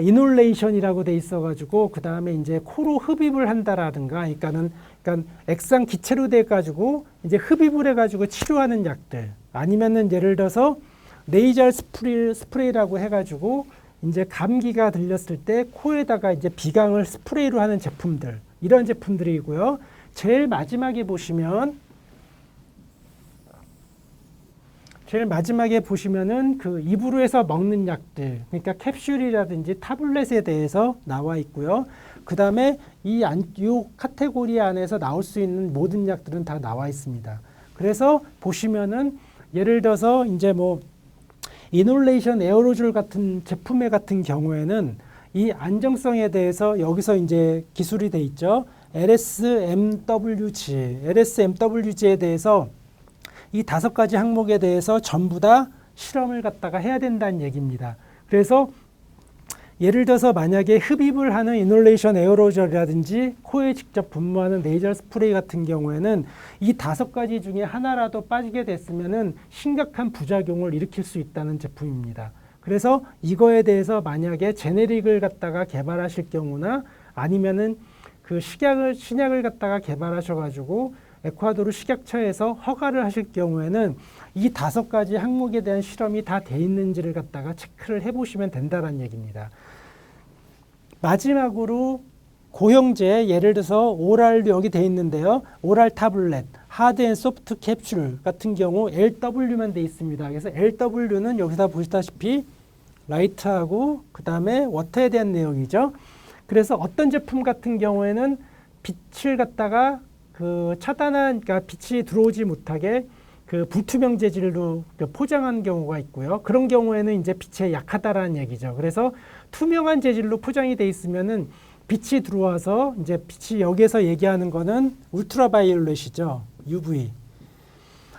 이놀레이션이라고 돼 있어가지고 그 다음에 이제 코로 흡입을 한다라든가, 그러니까 액상 기체로 돼가지고 이제 흡입을 해가지고 치료하는 약들, 아니면은 예를 들어서 네이절 스프레이라고 해가지고 이제 감기가 들렸을 때 코에다가 이제 비강을 스프레이로 하는 제품들, 이런 제품들이고요. 제일 마지막에 보시면은 그 입으로 해서 먹는 약들, 그러니까 캡슐이라든지 타블렛에 대해서 나와 있고요. 그 다음에 이 카테고리 안에서 나올 수 있는 모든 약들은 다 나와 있습니다. 그래서 보시면은 예를 들어서 이제 뭐 이놀레이션 에어로졸 같은 제품의 같은 경우에는 이 안정성에 대해서 여기서 이제 기술이 돼 있죠. LSMWG에 대해서 이 5가지 항목에 대해서 전부 다 실험을 갖다가 해야 된다는 얘기입니다. 그래서 예를 들어서 만약에 흡입을 하는 이놀레이션 에어로졸이라든지 코에 직접 분무하는 네이저 스프레이 같은 경우에는 이 5가지 중에 하나라도 빠지게 됐으면은 심각한 부작용을 일으킬 수 있다는 제품입니다. 그래서 이거에 대해서 만약에 제네릭을 갖다가 개발하실 경우나 아니면은 그 신약을 갖다가 개발하셔가지고 에콰도르 식약처에서 허가를 하실 경우에는 이 5가지 항목에 대한 실험이 다 돼 있는지를 갖다가 체크를 해보시면 된다는 얘기입니다. 마지막으로 고형제, 예를 들어서 오랄도 여기 돼 있는데요. 오랄 타블렛, 하드 앤 소프트 캡슐 같은 경우 LW만 돼 있습니다. 그래서 LW는 여기서 보시다시피 라이트하고 그 다음에 워터에 대한 내용이죠. 그래서 어떤 제품 같은 경우에는 빛을 갖다가 그러니까 빛이 들어오지 못하게 그 불투명 재질로 포장한 경우가 있고요. 그런 경우에는 이제 빛에 약하다라는 얘기죠. 그래서 투명한 재질로 포장이 돼 있으면은 빛이 들어와서 이제 빛이 여기에서 얘기하는 거는 울트라바이올렛이죠.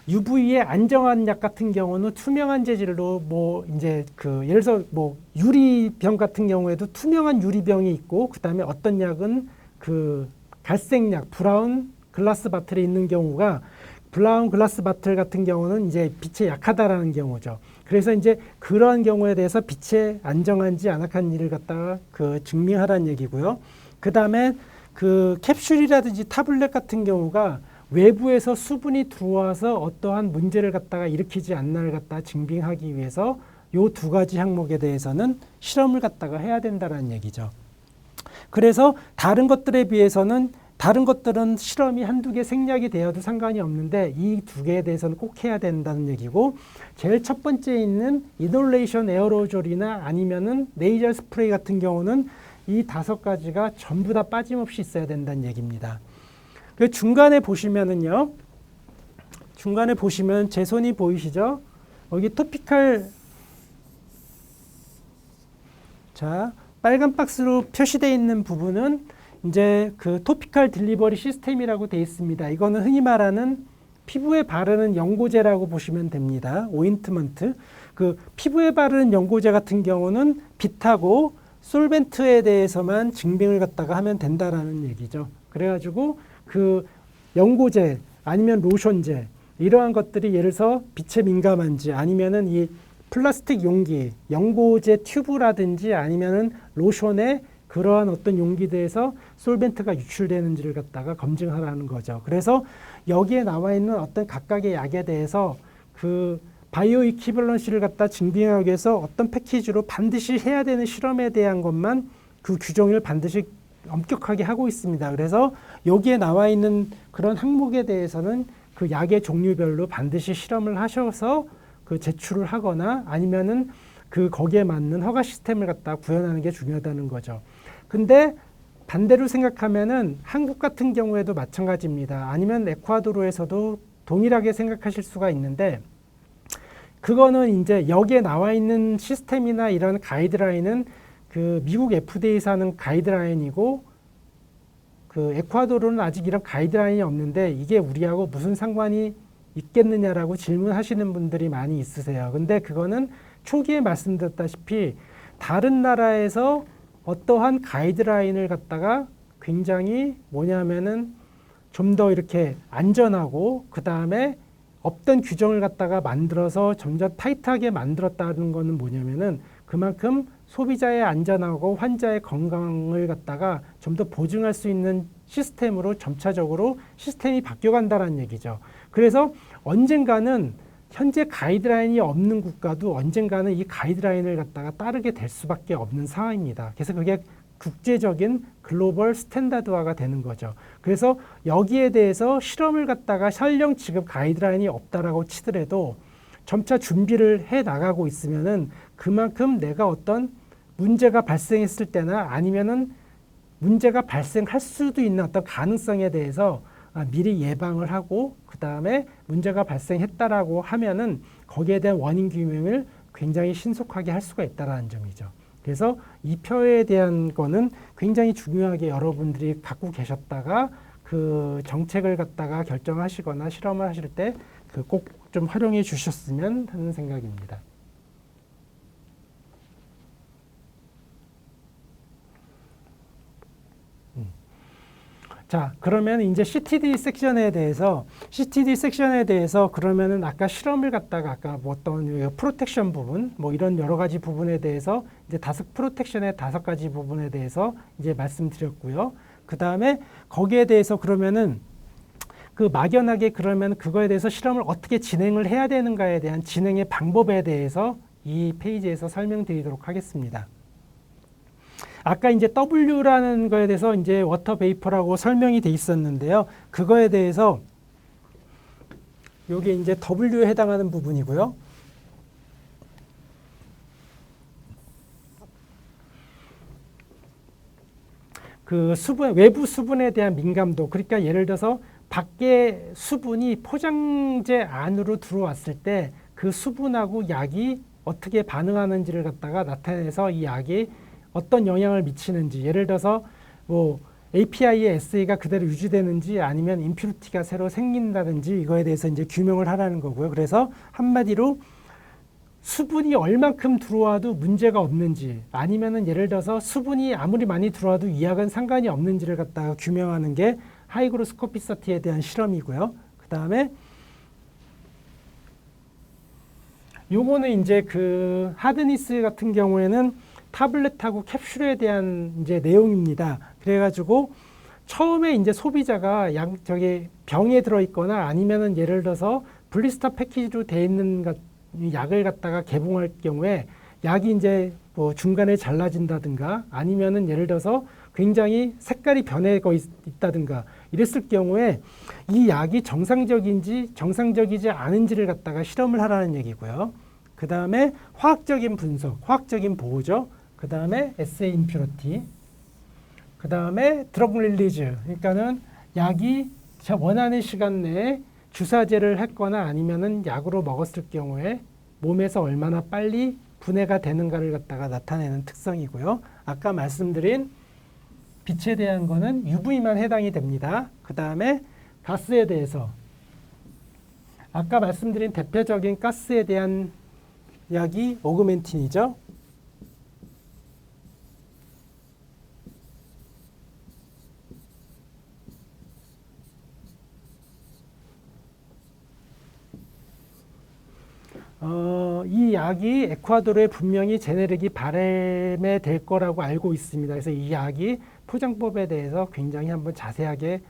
UV에 안정한 약 같은 경우는 투명한 재질로 뭐 이제 그 예를 들어서 뭐 유리병 같은 경우에도 투명한 유리병이 있고, 그다음에 어떤 약은 그 갈색약 브라운 글라스 바틀에 있는 경우가, 브라운 글라스 바틀 같은 경우는 이제 빛에 약하다라는 경우죠. 그래서 이제 그러한 경우에 대해서 빛에 안정한지 안악한지를 갖다가 그 증명하라는 얘기고요. 그 다음에 그 캡슐이라든지 타블렛 같은 경우가 외부에서 수분이 들어와서 어떠한 문제를 갖다가 일으키지 않나를 갖다가 증빙하기 위해서 요 2가지 항목에 대해서는 실험을 갖다가 해야 된다는 얘기죠. 그래서 다른 것들은 실험이 한두 개 생략이 되어도 상관이 없는데 이 2개에 대해서는 꼭 해야 된다는 얘기고, 제일 첫 번째 있는 이놀레이션 에어로졸이나 아니면은 네이저 스프레이 같은 경우는 이 5가지가 전부 다 빠짐없이 있어야 된다는 얘기입니다. 그 중간에 보시면은요, 제 손이 보이시죠? 여기 토피칼, 자, 빨간 박스로 표시되어 있는 부분은 이제 그 토피칼 딜리버리 시스템이라고 되어 있습니다. 이거는 흔히 말하는 피부에 바르는 연고제라고 보시면 됩니다. 오인트먼트. 그 피부에 바르는 연고제 같은 경우는 빛하고 솔벤트에 대해서만 증빙을 갖다가 하면 된다라는 얘기죠. 그래가지고 그 연고제 아니면 로션제, 이러한 것들이 예를 들어서 빛에 민감한지, 아니면은 이 플라스틱 용기, 연고제 튜브라든지 아니면은 로션에 그러한 어떤 용기들에서 솔벤트가 유출되는지를 갖다가 검증하라는 거죠. 그래서 여기에 나와 있는 어떤 각각의 약에 대해서 그 바이오 이퀴벌런시를 갖다 증빙하기 위해서 어떤 패키지로 반드시 해야 되는 실험에 대한 것만 그 규정을 반드시 엄격하게 하고 있습니다. 그래서 여기에 나와 있는 그런 항목에 대해서는 그 약의 종류별로 반드시 실험을 하셔서 그 제출을 하거나 아니면은 그 거기에 맞는 허가 시스템을 갖다 구현하는 게 중요하다는 거죠. 근데 반대로 생각하면은 한국 같은 경우에도 마찬가지입니다. 아니면 에콰도르에서도 동일하게 생각하실 수가 있는데, 그거는 이제 여기에 나와 있는 시스템이나 이런 가이드라인은 그 미국 FDA에서 하는 가이드라인이고, 그 에콰도르는 아직 이런 가이드라인이 없는데 이게 우리하고 무슨 상관이 있겠느냐라고 질문하시는 분들이 많이 있으세요. 근데 그거는 초기에 말씀드렸다시피 다른 나라에서 어떠한 가이드라인을 갖다가 굉장히 뭐냐면은 좀 더 이렇게 안전하고 그 다음에 없던 규정을 갖다가 만들어서 점점 타이트하게 만들었다는 거는 뭐냐면은 그만큼 소비자의 안전하고 환자의 건강을 갖다가 좀 더 보증할 수 있는 시스템으로 점차적으로 시스템이 바뀌어간다는 얘기죠. 그래서 언젠가는 현재 가이드라인이 없는 국가도 언젠가는 이 가이드라인을 갖다가 따르게 될 수밖에 없는 상황입니다. 그래서 그게 국제적인 글로벌 스탠다드화가 되는 거죠. 그래서 여기에 대해서 실험을 갖다가 설령 지금 가이드라인이 없다라고 치더라도 점차 준비를 해 나가고 있으면은 그만큼 내가 어떤 문제가 발생했을 때나 아니면은 문제가 발생할 수도 있는 어떤 가능성에 대해서 미리 예방을 하고 그 다음에 문제가 발생했다라고 하면은 거기에 대한 원인 규명을 굉장히 신속하게 할 수가 있다라는 점이죠. 그래서 이 표에 대한 거는 굉장히 중요하게 여러분들이 갖고 계셨다가 그 정책을 갖다가 결정하시거나 실험을 하실 때 그 꼭 좀 활용해 주셨으면 하는 생각입니다. 자, 그러면 이제 CTD 섹션에 대해서 그러면은 아까 실험을 갖다가 아까 뭐 어떤 프로텍션 부분 뭐 이런 여러 가지 부분에 대해서 이제 프로텍션의 5가지 부분에 대해서 이제 말씀드렸고요. 그 다음에 거기에 대해서 그러면은 그 막연하게 그러면 그거에 대해서 실험을 어떻게 진행을 해야 되는가에 대한 진행의 방법에 대해서 이 페이지에서 설명드리도록 하겠습니다. 아까 이제 W라는 거에 대해서 이제 워터 베이퍼라고 설명이 돼 있었는데요. 그거에 대해서 요게 이제 W에 해당하는 부분이고요. 그 수분, 외부 수분에 대한 민감도, 그러니까 예를 들어서 밖에 수분이 포장재 안으로 들어왔을 때 그 수분하고 약이 어떻게 반응하는지를 갖다가 나타내서 이 약이 어떤 영향을 미치는지, 예를 들어서 뭐 API의 SA가 그대로 유지되는지 아니면 임퓨리티가 새로 생긴다든지 이거에 대해서 이제 규명을 하라는 거고요. 그래서 한마디로 수분이 얼만큼 들어와도 문제가 없는지 아니면은 예를 들어서 수분이 아무리 많이 들어와도 이 약은 상관이 없는지를 갖다가 규명하는 게 하이그로스코피서티에 대한 실험이고요. 그 다음에 요거는 이제 그 하드니스 같은 경우에는 타블렛하고 캡슐에 대한 이제 내용입니다. 그래가지고 처음에 이제 소비자가 저기 병에 들어있거나 아니면은 예를 들어서 블리스터 패키지로 되어 있는 약을 갖다가 개봉할 경우에 약이 이제 뭐 중간에 잘라진다든가 아니면은 예를 들어서 굉장히 색깔이 변해가 있다든가 이랬을 경우에 이 약이 정상적인지 정상적이지 않은지를 갖다가 실험을 하라는 얘기고요. 그 다음에 화학적인 분석, 화학적인 보호죠. 그 다음에 에세이 임퓨리티, 그 다음에 드러그 릴리즈, 그러니까는 약이 원하는 시간 내에 주사제를 했거나 아니면은 약으로 먹었을 경우에 몸에서 얼마나 빨리 분해가 되는가를 갖다가 나타내는 특성이고요. 아까 말씀드린 빛에 대한 거는 UV만 해당이 됩니다. 그 다음에 가스에 대해서 아까 말씀드린 대표적인 가스에 대한 약이 오그멘틴이죠. 이 약이 에콰도르에 분명히 제네릭이 발매될 거라고 알고 있습니다. 그래서 이 약이 포장법에 대해서 굉장히 한번 자세하게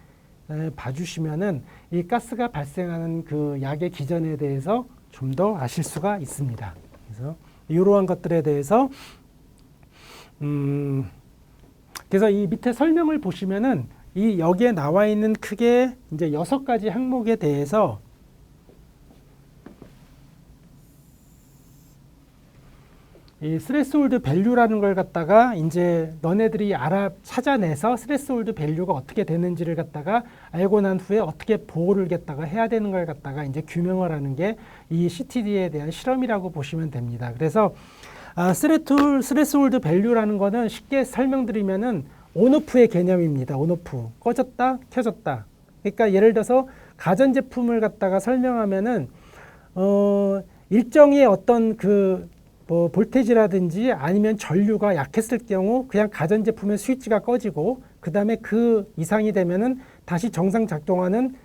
봐주시면은 이 가스가 발생하는 그 약의 기전에 대해서 좀 더 아실 수가 있습니다. 그래서 이러한 것들에 대해서 그래서 이 밑에 설명을 보시면은 이 여기에 나와 있는 크게 이제 6가지 항목에 대해서 이 스레스홀드 밸류라는 걸 갖다가 이제 너네들이 찾아내서 스레스홀드 밸류가 어떻게 되는지를 갖다가 알고 난 후에 어떻게 보호를 갖다가 해야 되는 걸 갖다가 이제 규명을 하는 게 이 CTD에 대한 실험이라고 보시면 됩니다. 그래서 스레스홀드 밸류라는 거는 쉽게 설명드리면은 온오프의 개념입니다. 온오프. 꺼졌다, 켜졌다. 그러니까 예를 들어서 가전제품을 갖다가 설명하면은 일정의 어떤 뭐 볼테이지라든지 아니면 전류가 약했을 경우 그냥 가전제품의 스위치가 꺼지고 그 다음에 그 이상이 되면은 다시 정상 작동하는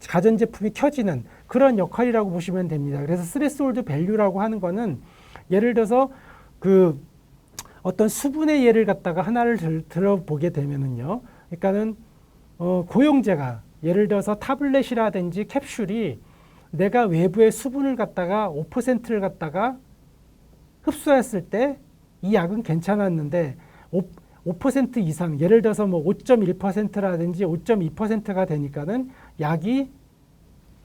가전제품이 켜지는 그런 역할이라고 보시면 됩니다. 그래서 스레스홀드 밸류라고 하는 거는 예를 들어서 어떤 수분의 예를 갖다가 하나를 들어보게 되면은요. 그러니까는 고용제가 예를 들어서 타블렛이라든지 캡슐이 내가 외부의 수분을 갖다가 5%를 갖다가 흡수했을 때 이 약은 괜찮았는데 5% 이상 예를 들어서 뭐 5.1%라든지 5.2%가 되니까는 약이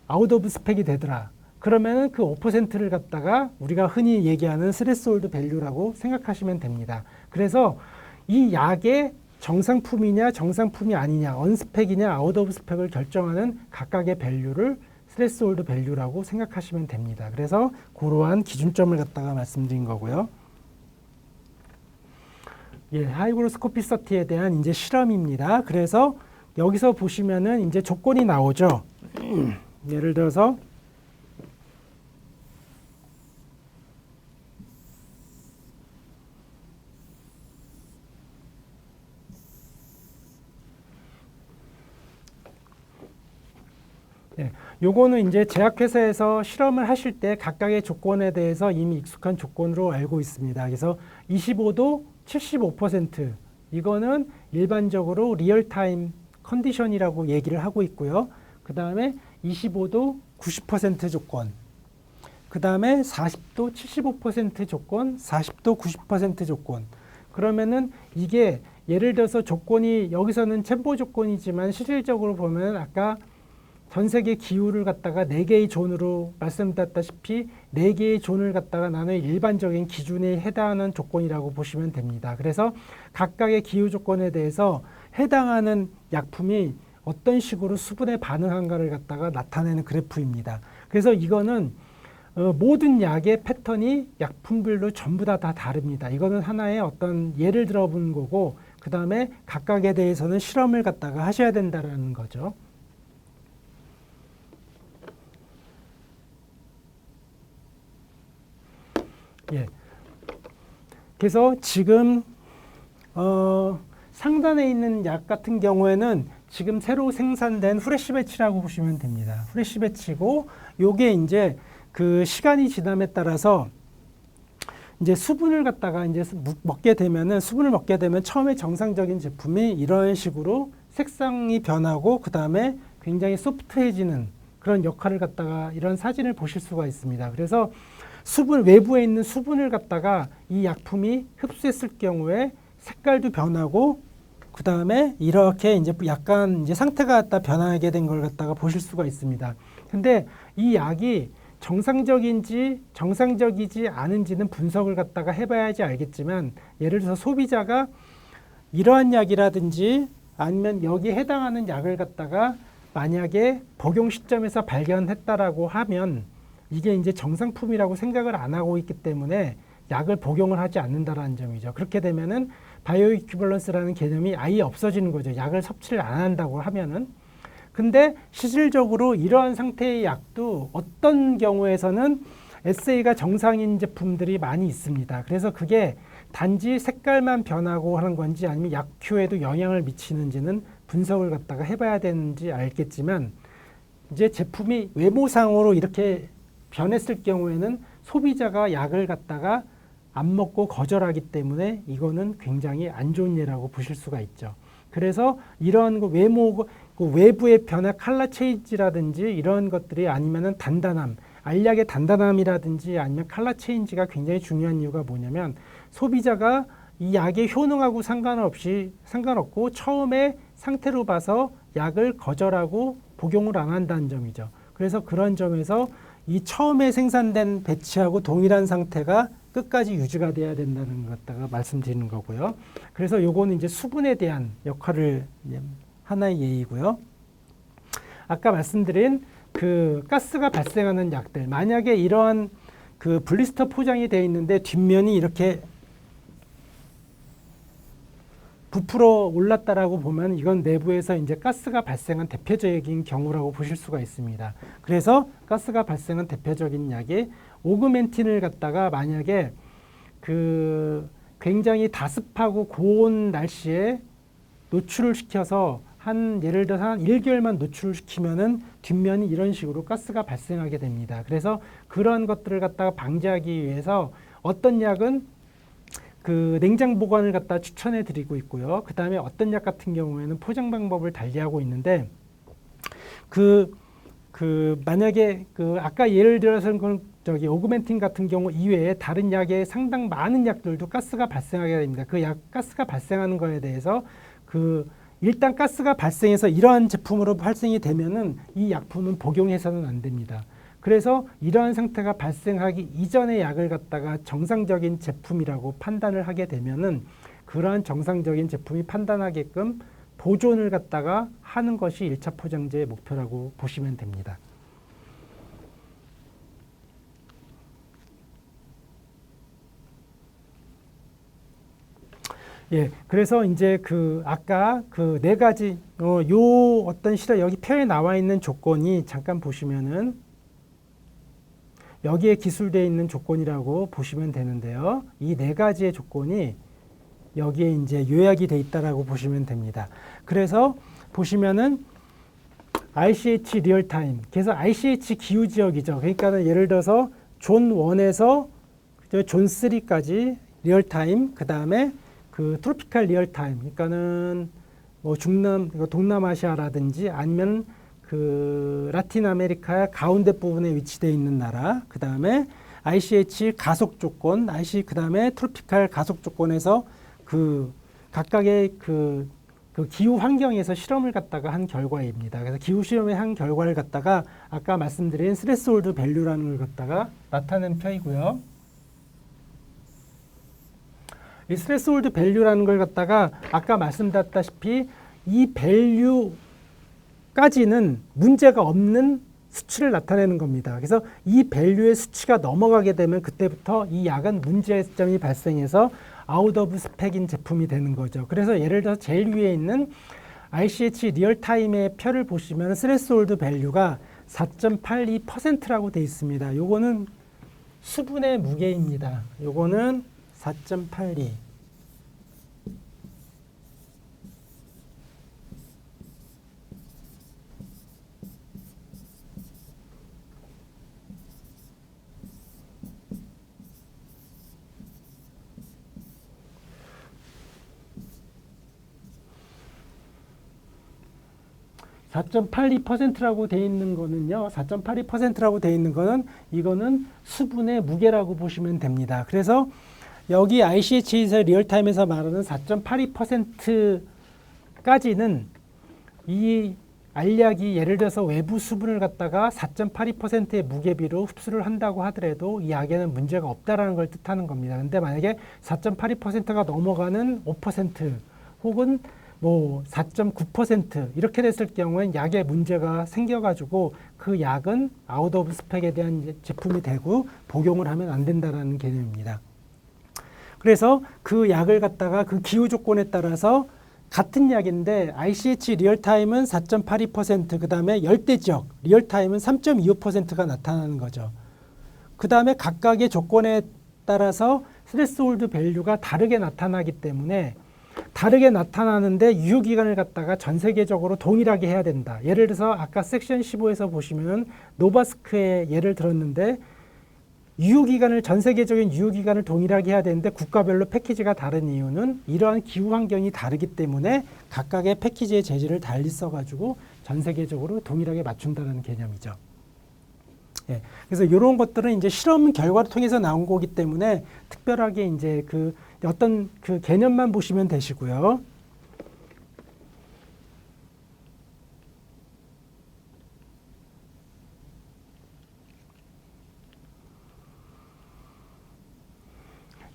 아웃 오브 스펙이 되더라. 그러면은 그 5%를 갖다가 우리가 흔히 얘기하는 스레스홀드 밸류라고 생각하시면 됩니다. 그래서 이 약의 정상품이냐 정상품이 아니냐 언스펙이냐 아웃 오브 스펙을 결정하는 각각의 밸류를 스레스홀드 밸류라고 생각하시면 됩니다. 그래서 그러한 기준점을 갖다가 말씀드린 거고요. 예, 하이그로스코피서티에 대한 이제 실험입니다. 그래서 여기서 보시면은 이제 조건이 나오죠. 예를 들어서 네, 요거는 이제 제약회사에서 실험을 하실 때 각각의 조건에 대해서 이미 익숙한 조건으로 알고 있습니다. 그래서 25도 75% 이거는 일반적으로 리얼타임 컨디션이라고 얘기를 하고 있고요. 그 다음에 25도 90% 조건, 그 다음에 40도 75% 조건, 40도 90% 조건. 그러면은 이게 예를 들어서 조건이 여기서는 첨보 조건이지만 실질적으로 보면 아까 전 세계 기후를 갖다가 4개의 존으로 말씀드렸다시피 4개의 존을 갖다가 나는 일반적인 기준에 해당하는 조건이라고 보시면 됩니다. 그래서 각각의 기후 조건에 대해서 해당하는 약품이 어떤 식으로 수분에 반응한가를 갖다가 나타내는 그래프입니다. 그래서 이거는 모든 약의 패턴이 약품별로 전부 다 다릅니다. 이거는 하나의 어떤 예를 들어본 거고 그 다음에 각각에 대해서는 실험을 갖다가 하셔야 된다는 거죠. 예. 그래서 지금 상단에 있는 약 같은 경우에는 지금 새로 생산된 후레쉬 배치라고 보시면 됩니다. 후레쉬 배치고 요게 이제 그 시간이 지남에 따라서 이제 수분을 갖다가 이제 먹게 되면은 수분을 먹게 되면 처음에 정상적인 제품이 이런 식으로 색상이 변하고 그 다음에 굉장히 소프트해지는 그런 역할을 갖다가 이런 사진을 보실 수가 있습니다. 그래서 외부에 있는 수분을 갖다가 이 약품이 흡수했을 경우에 색깔도 변하고 그 다음에 이렇게 이제 약간 이제 상태가 갖다 변하게 된 걸 갖다가 보실 수가 있습니다. 근데 이 약이 정상적인지 정상적이지 않은지는 분석을 갖다가 해봐야지 알겠지만 예를 들어서 소비자가 이러한 약이라든지 아니면 여기에 해당하는 약을 갖다가 만약에 복용 시점에서 발견했다라고 하면 이게 이제 정상품이라고 생각을 안 하고 있기 때문에 약을 복용을 하지 않는다라는 점이죠. 그렇게 되면은 바이오 이퀴벌런스라는 개념이 아예 없어지는 거죠. 약을 섭취를 안 한다고 하면은. 근데 실질적으로 이러한 상태의 약도 어떤 경우에서는 SA가 정상인 제품들이 많이 있습니다. 그래서 그게 단지 색깔만 변하고 하는 건지 아니면 약효에도 영향을 미치는지는 분석을 갖다가 해봐야 되는지 알겠지만 이제 제품이 외모상으로 이렇게 변했을 경우에는 소비자가 약을 갖다가 안 먹고 거절하기 때문에 이거는 굉장히 안 좋은 예라고 보실 수가 있죠. 그래서 이런 외부의 변화 컬러 체인지라든지 이런 것들이 아니면은 단단함, 알약의 단단함이라든지 아니면 컬러 체인지가 굉장히 중요한 이유가 뭐냐면 소비자가 이 약의 효능하고 상관없고 처음에 상태로 봐서 약을 거절하고 복용을 안 한다는 점이죠. 그래서 그런 점에서 이 처음에 생산된 배치하고 동일한 상태가 끝까지 유지가 돼야 된다는 것 갖다가 말씀드리는 거고요. 그래서 요거는 이제 수분에 대한 역할을 하나의 예이고요. 아까 말씀드린 그 가스가 발생하는 약들, 만약에 이러한 그 블리스터 포장이 되어 있는데 뒷면이 이렇게 부풀어 올랐다라고 보면 이건 내부에서 이제 가스가 발생한 대표적인 경우라고 보실 수가 있습니다. 그래서 가스가 발생한 대표적인 약이 오그멘틴을 갖다가 만약에 그 굉장히 다습하고 고온 날씨에 노출을 시켜서 한 예를 들어서 한 1개월만 노출을 시키면은 뒷면이 이런 식으로 가스가 발생하게 됩니다. 그래서 그런 것들을 갖다가 방지하기 위해서 어떤 약은 그 냉장 보관을 갖다 추천해 드리고 있고요. 그 다음에 어떤 약 같은 경우에는 포장 방법을 달리하고 있는데 그 만약에 그 아까 예를 들어서 저기 오그멘틴 같은 경우 이외에 다른 약에 상당 많은 약들도 가스가 발생하게 됩니다. 그 약 가스가 발생하는 거에 대해서 그 일단 가스가 발생해서 이러한 제품으로 발생이 되면은 이 약품은 복용해서는 안 됩니다. 그래서 이러한 상태가 발생하기 이전의 약을 갖다가 정상적인 제품이라고 판단을 하게 되면은 그러한 정상적인 제품이 판단하게끔 보존을 갖다가 하는 것이 1차 포장재의 목표라고 보시면 됩니다. 예, 그래서 이제 그 아까 그 네 가지 요 어떤 실험 여기 표에 나와 있는 조건이 잠깐 보시면은 여기에 기술되어 있는 조건이라고 보시면 되는데요. 이 네 가지의 조건이 여기에 이제 요약이 돼 있다라고 보시면 됩니다. 그래서 보시면은 ICH 리얼타임, 그래서 ICH 기후 지역이죠. 그러니까는 예를 들어서 존 1에서 존 3까지 리얼타임, 그 다음에 그 트로피칼 리얼타임, 그러니까는 뭐 동남아시아라든지 아니면 그 라틴 아메리카 가운데 부분에 위치되어 있는 나라, 그 다음에 ICH 가속 조건, 그 다음에 트로피칼 가속 조건에서 그 각각의 그 기후 환경에서 실험을 갖다가 한 결과입니다. 그래서 기후 실험에 한 결과를 갖다가 아까 말씀드린 스레스홀드 밸류라는 걸 갖다가 나타낸 표이고요. 이 스레스홀드 밸류라는 걸 갖다가 아까 말씀드렸다시피 이 밸류까지는 문제가 없는 수치를 나타내는 겁니다. 그래서 이 밸류의 수치가 넘어가게 되면 그때부터 이 약은 문제점이 발생해서 아웃 오브 스펙인 제품이 되는 거죠. 그래서 예를 들어서 제일 위에 있는 ICH 리얼타임의 표를 보시면 스레스홀드 밸류가 4.82%라고 되어 있습니다. 요거는 수분의 무게입니다. 요거는 4.82. 4.82%라고 돼 있는 거는요. 4.82%라고 돼 있는 거는 이거는 수분의 무게라고 보시면 됩니다. 그래서 여기 ICH에서 리얼타임에서 말하는 4.82%까지는 이 알약이 예를 들어서 외부 수분을 갖다가 4.82%의 무게비로 흡수를 한다고 하더라도 이 약에는 문제가 없다라는 걸 뜻하는 겁니다. 근데 만약에 4.82%가 넘어가는 5% 혹은 뭐 4.9% 이렇게 됐을 경우엔 약에 문제가 생겨가지고 그 약은 아웃 오브 스펙에 대한 제품이 되고 복용을 하면 안 된다라는 개념입니다. 그래서 그 약을 갖다가 그 기후 조건에 따라서 같은 약인데 ICH 리얼타임은 4.82%, 그 다음에 열대 지역 리얼타임은 3.25%가 나타나는 거죠. 그 다음에 각각의 조건에 따라서 스레스홀드 밸류가 다르게 나타나기 때문에 다르게 나타나는데 유효기간을 갖다가 전 세계적으로 동일하게 해야 된다. 예를 들어서 아까 섹션 15에서 보시면 노바스크의 예를 들었는데 유효기간을 전 세계적인 유효기간을 동일하게 해야 되는데 국가별로 패키지가 다른 이유는 이러한 기후 환경이 다르기 때문에 각각의 패키지의 재질을 달리 써가지고 전 세계적으로 동일하게 맞춘다는 개념이죠. 예, 그래서 이런 것들은 이제 실험 결과를 통해서 나온 거기 때문에 특별하게 이제 그 어떤 그 개념만 보시면 되시고요.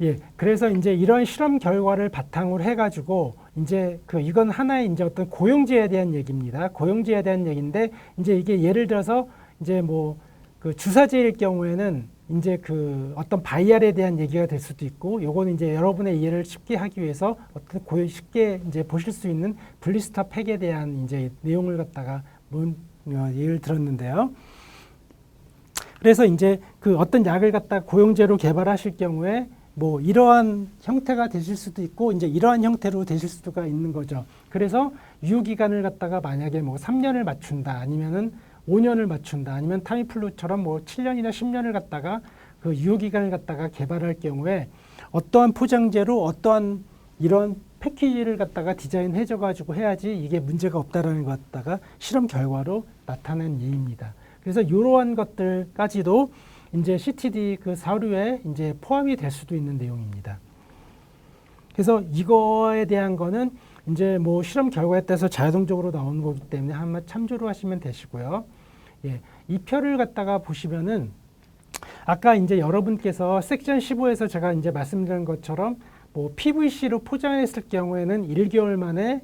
예, 그래서 이제 이런 실험 결과를 바탕으로 해가지고 이제 이건 하나의 이제 어떤 고용제에 대한 얘기입니다. 고용제에 대한 얘기인데 이제 이게 예를 들어서 이제 뭐 그 주사제일 경우에는 이제 어떤 바이알에 대한 얘기가 될 수도 있고, 요거는 이제 여러분의 이해를 쉽게 하기 위해서 어떤 쉽게 이제 보실 수 있는 블리스터 팩에 대한 이제 내용을 갖다가 예를 들었는데요. 그래서 이제 어떤 약을 갖다 고용제로 개발하실 경우에 뭐 이러한 형태가 되실 수도 있고 이제 이러한 형태로 되실 수가 있는 거죠. 그래서 유효기간을 갖다가 만약에 뭐 3년을 맞춘다, 아니면은 5년을 맞춘다, 아니면 타미플루처럼 뭐 7년이나 10년을 갖다가 유효기간을 갖다가 개발할 경우에 어떠한 포장재로 어떠한 이런 패키지를 갖다가 디자인해줘 가지고 해야지 이게 문제가 없다라는 것 갖다가 실험 결과로 나타낸 예입니다. 그래서 이러한 것들까지도 이제 CTD 사료에 이제 포함이 될 수도 있는 내용입니다. 그래서 이거에 대한 거는 이제 뭐 실험 결과에 따라서 자동적으로 나오는 거기 때문에 한번 참조를 하시면 되시고요. 예, 이 표를 갖다가 보시면은 아까 이제 여러분께서 섹션 15에서 제가 이제 말씀드린 것처럼 뭐 PVC로 포장했을 경우에는 1개월 만에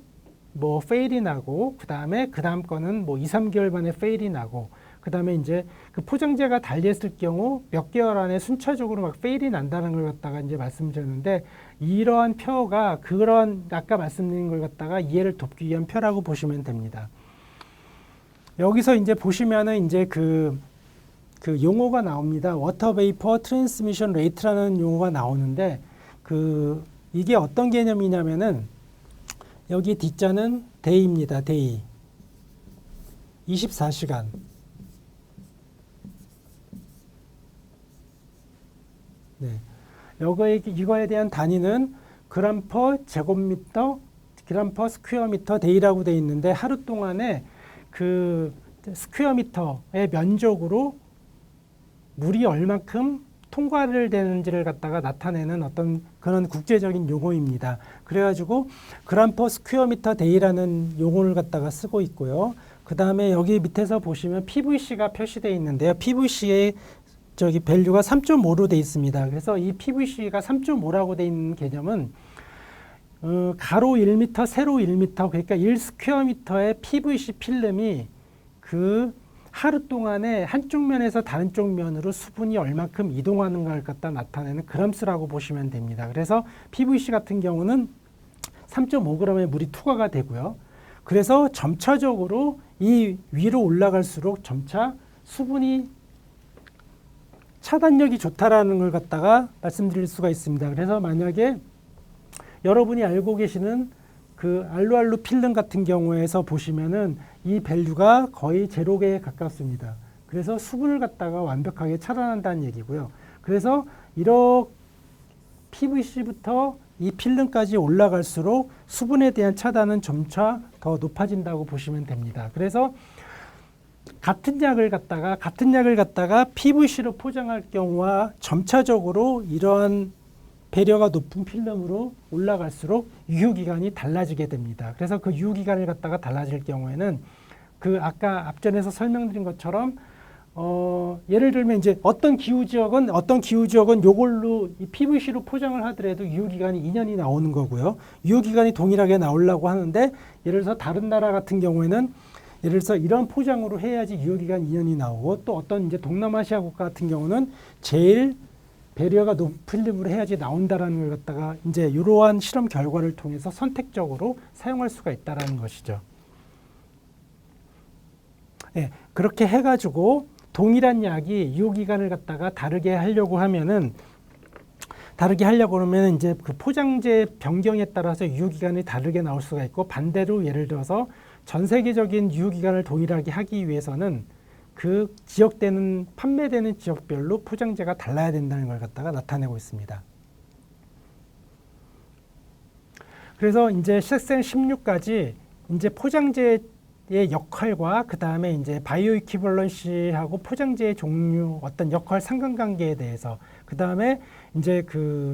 뭐 페일이 나고, 그 다음 거는 뭐 2, 3개월 만에 페일이 나고, 그 다음에 이제 포장재가 달리했을 경우 몇 개월 안에 순차적으로 막 페일이 난다는 걸 갖다가 이제 말씀드렸는데, 이러한 표가 그런 아까 말씀드린 걸 갖다가 이해를 돕기 위한 표라고 보시면 됩니다. 여기서 이제 보시면은 이제 그 용어가 나옵니다. 워터 베이퍼 트랜스미션 레이트라는 용어가 나오는데, 이게 어떤 개념이냐면은 여기 D자는 데이입니다. 데이. 24시간. 네. 이거에 대한 단위는 그램 퍼 제곱미터, 그램 퍼 스퀘어미터 데이라고 되어 있는데, 하루 동안에 스퀘어미터의 면적으로 물이 얼만큼 통과를 되는지를 갖다가 나타내는 어떤 그런 국제적인 용어입니다. 그래가지고 그램 퍼 스퀘어미터 데이라는 용어를 갖다가 쓰고 있고요. 그 다음에 여기 밑에서 보시면 PVC가 표시되어 있는데요. PVC의 밸류가 3.5로 되어 있습니다. 그래서 이 PVC가 3.5라고 되어 있는 개념은 가로 1m, 세로 1m, 그러니까 1스퀘어미터의 PVC 필름이 하루 동안에 한쪽 면에서 다른 쪽 면으로 수분이 얼만큼 이동하는 걸 갖다 나타내는 그램수라고 보시면 됩니다. 그래서 PVC 같은 경우는 3.5g의 물이 투과가 되고요. 그래서 점차적으로 이 위로 올라갈수록 점차 수분이 차단력이 좋다라는 걸 갖다가 말씀드릴 수가 있습니다. 그래서 만약에 여러분이 알고 계시는 알루알루 필름 같은 경우에서 보시면은 이 밸류가 거의 제로계에 가깝습니다. 그래서 수분을 갖다가 완벽하게 차단한다는 얘기고요. 그래서 이렇게 PVC부터 이 필름까지 올라갈수록 수분에 대한 차단은 점차 더 높아진다고 보시면 됩니다. 그래서 같은 약을 갖다가 PVC로 포장할 경우와 점차적으로 이러한 배려가 높은 필름으로 올라갈수록 유효기간이 달라지게 됩니다. 그래서 유효기간을 갖다가 달라질 경우에는 아까 앞전에서 설명드린 것처럼 예를 들면 이제 어떤 기후지역은 요걸로 이 PVC로 포장을 하더라도 유효기간이 2년이 나오는 거고요. 유효기간이 동일하게 나오려고 하는데, 예를 들어서 다른 나라 같은 경우에는 예를 들어서 이런 포장으로 해야지 유효기간 2년이 나오고, 또 어떤 이제 동남아시아 국가 같은 경우는 제일 배려가 높은 필름으로 해야지 나온다라는 걸 갖다가 이제 이러한 실험 결과를 통해서 선택적으로 사용할 수가 있다라는 것이죠. 예, 그렇게 해가지고 동일한 약이 유효기간을 갖다가 다르게 하려고 그러면 이제 포장재 변경에 따라서 유효기간이 다르게 나올 수가 있고, 반대로 예를 들어서 전 세계적인 유효기간을 동일하게 하기 위해서는 판매되는 지역별로 포장재가 달라야 된다는 걸 갖다가 나타내고 있습니다. 그래서 이제 섹션 16까지 이제 포장재의 역할과 그 다음에 이제 바이오 이퀴벌런시하고 포장재의 종류, 어떤 역할 상관관계에 대해서, 그 다음에 이제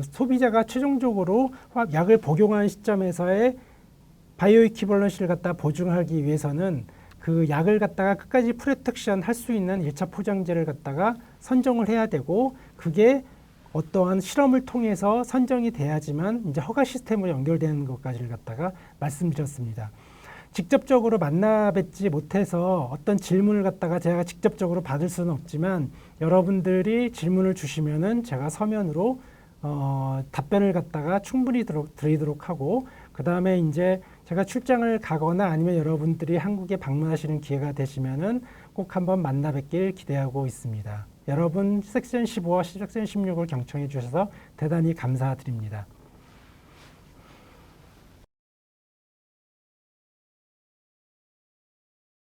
소비자가 최종적으로 약을 복용하는 시점에서의 바이오 이퀴벌런시를 갖다 보증하기 위해서는 약을 갖다가 끝까지 프로텍션 할 수 있는 1차 포장재를 갖다가 선정을 해야 되고, 그게 어떠한 실험을 통해서 선정이 돼야지만 이제 허가 시스템으로 연결되는 것까지를 갖다가 말씀드렸습니다. 직접적으로 만나 뵙지 못해서 어떤 질문을 갖다가 제가 직접적으로 받을 수는 없지만 여러분들이 질문을 주시면은 제가 서면으로 답변을 갖다가 충분히 드리도록 하고, 그 다음에 이제 제가 출장을 가거나 아니면 여러분들이 한국에 방문하시는 기회가 되시면은 꼭 한번 만나 뵙길 기대하고 있습니다. 여러분 섹션 15와 섹션 16을 경청해 주셔서 대단히 감사드립니다.